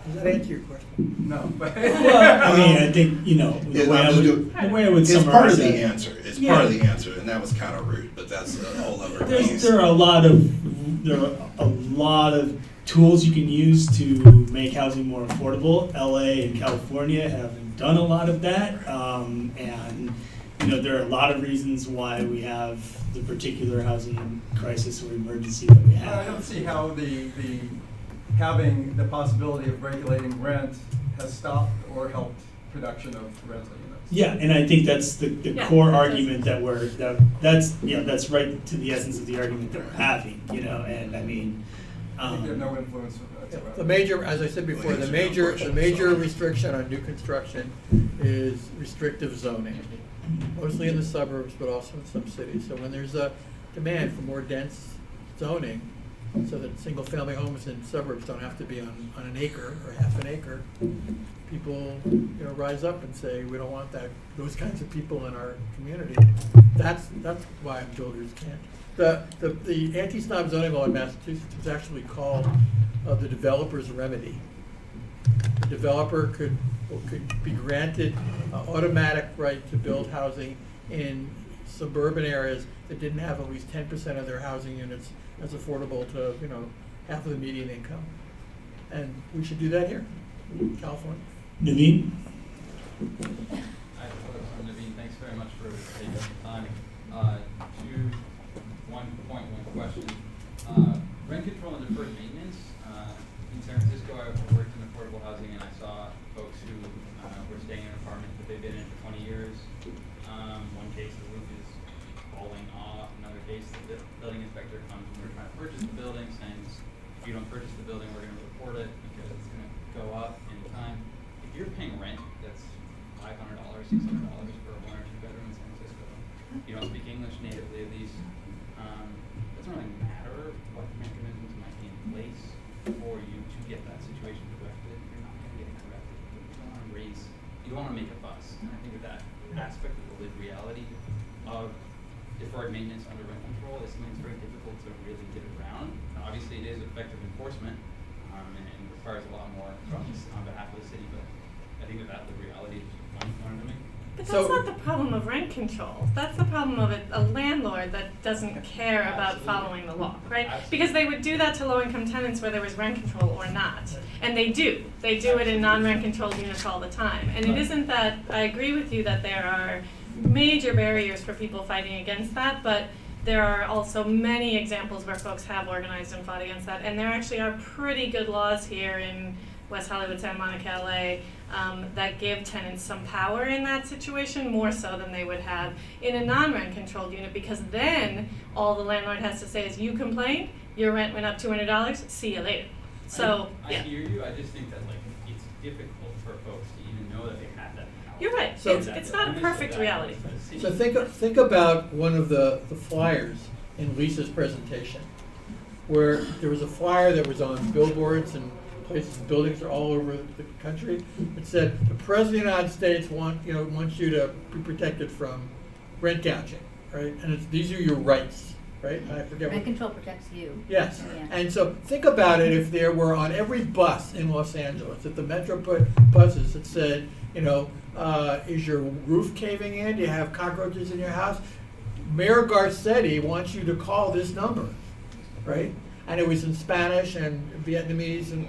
Does that answer your question? No, but well, I mean, I think, the way I would it's summarize part of the that- answer. It's part of the answer, and that was kind of rude, but that's a whole other piece. There are a lot of tools you can use to make housing more affordable. LA and California haven't done a lot of that, and there are a lot of reasons why we have the particular housing crisis or emergency that we have. I don't see how the having the possibility of regulating rent has stopped or helped production of rental units. Yeah, and I think that's the core argument that's right to the essence of the argument that we're having, and I mean. I think they have no influence whatsoever. The major, as I said before, the major restriction on new construction is restrictive zoning, mostly in the suburbs, but also in some cities. So when there's a demand for more dense zoning, so that single-family homes in suburbs don't have to be on an acre or half an acre, people rise up and say, we don't want those kinds of people in our community. That's why builders can't. The anti-snob zoning law in Massachusetts is actually called the developer's remedy. The developer could be granted automatic right to build housing in suburban areas that didn't have at least 10% of their housing units as affordable to half of the median income. And we should do that here, in California. Naveen? Hi, I'm Naveen. Thanks very much for taking the time. One question. Rent control and deferred maintenance. In San Francisco, I worked in affordable housing, and I saw folks who were staying in an apartment that they've been in for 20 years. One case, the roof is falling off. Another case, the building inspector comes when we're trying to purchase the building, saying, if you don't purchase the building, we're going to report it because it's going to go up in time. If you're paying rent that's $500, $600 for a 1 or 2 bedroom in San Francisco, you don't speak English natively, at least. Doesn't really matter what mechanisms might be in place for you to get that situation corrected. You're not going to get it corrected. You don't want to make a fuss. And I think that aspect of the lived reality of deferred maintenance under rent control is something that's very difficult to really get around. Now, obviously, it is effective enforcement and requires a lot more from on behalf of the city, but I think that the reality is one to make. But that's not the problem of rent control. That's the problem of a landlord that doesn't care about following the law, right? Because they would do that to low-income tenants where there was rent control or not. And they do. They do it in non-rent controlled units all the time. And it isn't that, I agree with you that there are major barriers for people fighting against that, but there are also many examples where folks have organized and fought against that. And there actually are pretty good laws here in West Hollywood, Santa Monica, LA, that give tenants some power in that situation, more so than they would have in a non-rent controlled unit, because then all the landlord has to say is, you complained, your rent went up $200, see you later. So, I hear you, I just think that like it's difficult for folks to even know that they have that power. You're right, So- it's not a perfect reality. So think about one of the flyers in Lisa's presentation, where there was a flyer that was on billboards and places, buildings all over the country. It said, the President of the United States wants you to be protected from rent gouging, right? And these are your rights, right? I forget Rent what. control protects you. Yes, Yeah. and so think about it if there were on every bus in Los Angeles, if the Metro put buses that said, is your roof caving in? Do you have cockroaches in your house? Mayor Garcetti wants you to call this number, right? And it was in Spanish and Vietnamese and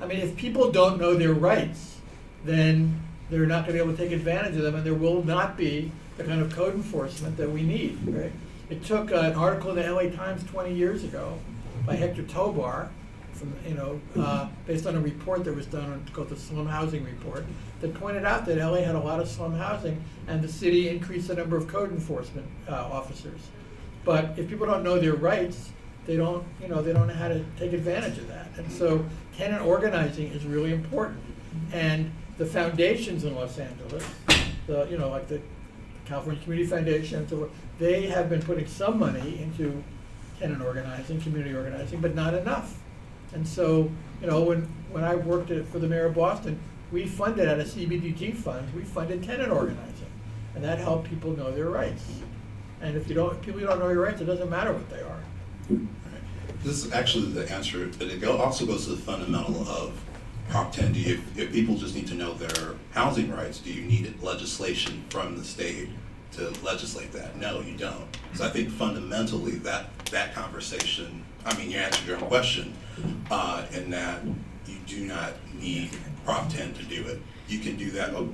I mean, if people don't know their rights, then they're not going to be able to take advantage of them, and there will not be the kind of code enforcement that we need, right? It took an article in the LA Times 20 years ago by Hector Tobar, from, based on a report that was done called the Slum Housing Report, that pointed out that LA had a lot of slum housing, and the city increased the number of code enforcement officers. But if people don't know their rights, they don't know how to take advantage of that. And so tenant organizing is really important. And the foundations in Los Angeles, like the California Community Foundation, so they have been putting some money into tenant organizing, community organizing, but not enough. And so, when I worked for the mayor of Boston, we funded out of CBDG funds, we funded tenant organizing. And that helped people know their rights. And if people don't know your rights, it doesn't matter what they are. This is actually the answer, but it also goes to the fundamental of Prop 10. If people just need to know their housing rights, do you need legislation from the state to legislate that? No, you don't. So I think fundamentally that conversation, you answered your own question, in that you do not need Prop 10 to do it. You can do that. Oh,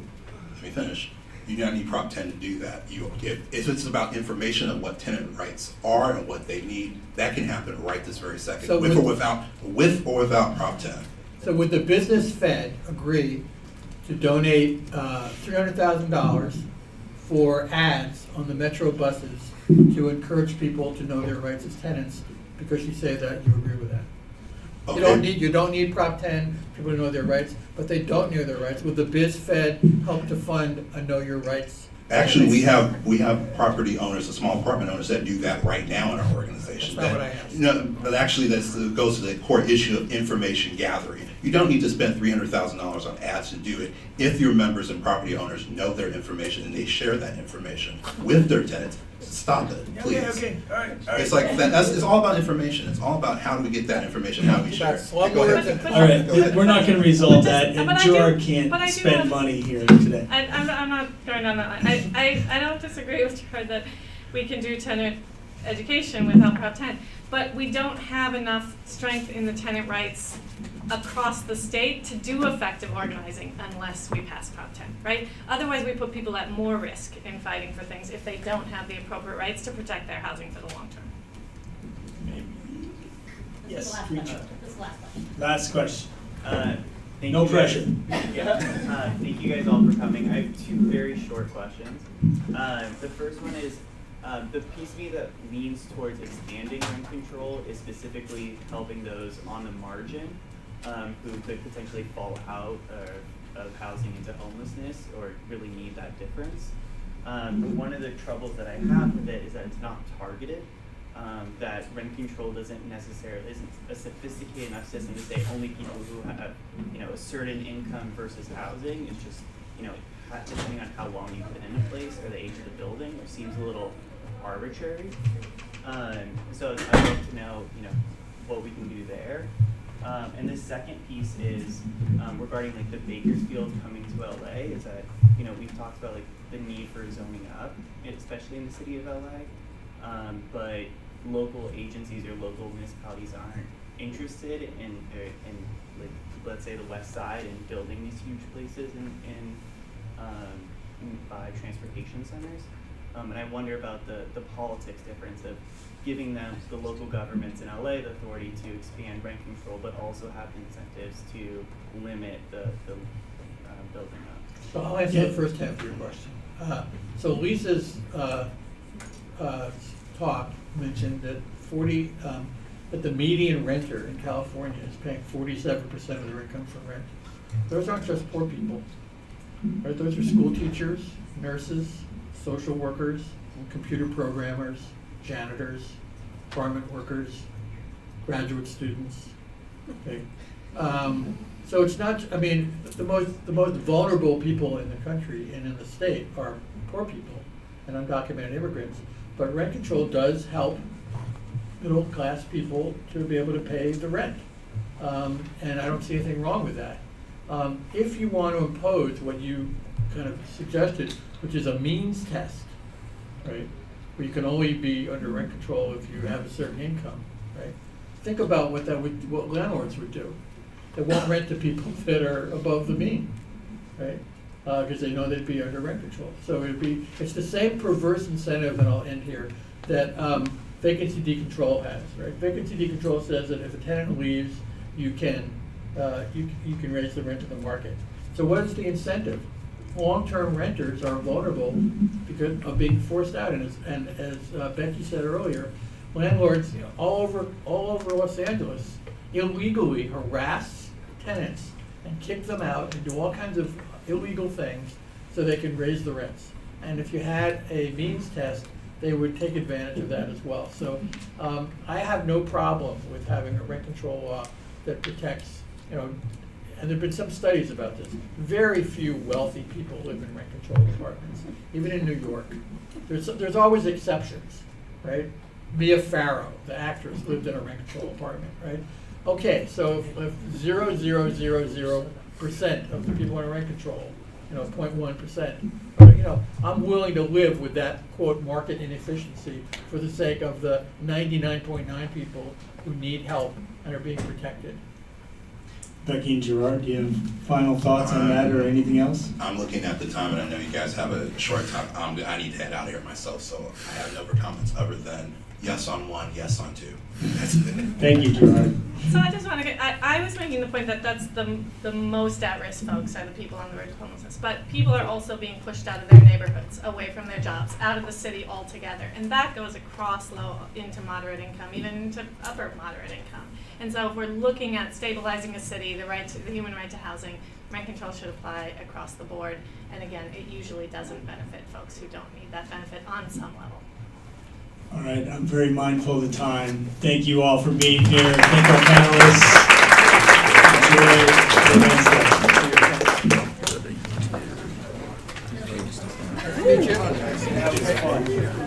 let me finish. You do not need Prop 10 to do that. If it's about information of what tenant rights are and what they need, that can happen right this very second, So with or without Prop 10. So would the business Fed agree to donate $300,000 for ads on the Metro buses to encourage people to know their rights as tenants? Because you say that you agree with that. Okay. You don't need Prop 10, people to know their rights, but they don't know their rights. Would the Biz Fed help to fund a Know Your Rights? Actually, we have property owners, the small apartment owners that do that right now in our organization. That's not what I asked. No, but actually that goes to the core issue of information gathering. You don't need to spend $300,000 on ads to do it if your members and property owners know their information and they share that information with their tenants. Stop it, please. Okay. All right. It's like it's all about information. It's all about how do we get that information, how do we share it. Slumlords Go ahead. and- All right, we're not going to resolve But that, just- and but I do- Gerard but I can't do spend have- money here today. I'm not going down that line. I don't disagree with Gerard that we can do tenant education without Prop 10, but we don't have enough strength in the tenant rights across the state to do effective organizing unless we pass Prop 10, right? Otherwise, we put people at more risk in fighting for things if they don't have the appropriate rights to protect their housing for the long term. Yes, This reach is the out. last question. This is the last question. Last question. Thank No you pressure. Thank you guys all for coming. I have two very short questions. The first one is, the piece of me that leans towards expanding rent control is specifically helping those on the margin who could potentially fall out of housing into homelessness or really need that difference. One of the troubles that I have with it is that it's not targeted. That rent control isn't a sophisticated enough system to say only people who have, a certain income versus housing. It's just, depending on how long you've been in a place or the age of the building, it seems a little arbitrary. So I'd love to know, what we can do there. And the second piece is regarding like the Bakersfield coming to LA. Is that we've talked about like the need for zoning up, especially in the city of LA. But local agencies or local municipalities aren't interested in like, let's say the West Side and building these huge places by transportation centers. And I wonder about the politics difference of giving them, the local governments in LA, the authority to expand rent control, but also have incentives to limit the building up. So I'll answer the first half of your question. So Lisa's talk mentioned that that the median renter in California is paying 47% of their income for rent. Those aren't just poor people, right? Those are school teachers, nurses, social workers, computer programmers, janitors, garment workers, graduate students. Okay. So it's not. I mean, the most vulnerable people in the country and in the state are poor people and undocumented immigrants. But rent control does help middle class people to be able to pay the rent, and I don't see anything wrong with that. If you want to impose what you kind of suggested, which is a means test, right, where you can only be under rent control if you have a certain income, right? Think about what landlords would do. They won't rent to people that are above the mean, right? Because they know they'd be under rent control. So it's the same perverse incentive, and I'll end here, that vacancy decontrol has, right? Vacancy decontrol says that if a tenant leaves, you can raise the rent to the market. So what is the incentive? Long-term renters are vulnerable because of being forced out, and as Becky said earlier, landlords all over Los Angeles illegally harass tenants and kick them out and do all kinds of illegal things so they can raise the rents. And if you had a means test, they would take advantage of that as well. So I have no problem with having a rent control law that protects, and there have been some studies about this. Very few wealthy people live in rent control apartments, even in New York. There's always exceptions, right? Mia Farrow, the actress, lived in a rent control apartment, right? Okay, so if 0.000% of the people in rent control, 0.1%, I'm willing to live with that, quote, market inefficiency for the sake of the 99.9 people who need help and are being protected. Becky and Jerard, do you have final thoughts on that or anything else? I'm looking at the time, and I know you guys have a short time. I need to head out of here myself, so I have no other comments other than yes on one, yes on two. That's it. Thank you, Jerard. So I just want to get, I was making the point that that's the most at-risk folks are the people on the verge of homelessness, but people are also being pushed out of their neighborhoods, away from their jobs, out of the city altogether, and that goes across low into moderate income, even into upper moderate income. And so if we're looking at stabilizing a city, the human right to housing, rent control should apply across the board, and again, it usually doesn't benefit folks who don't need that benefit on some level. All right, I'm very mindful of the time. Thank you all for being here. Thank our panelists. Enjoy the Wednesday. Hey, Jim.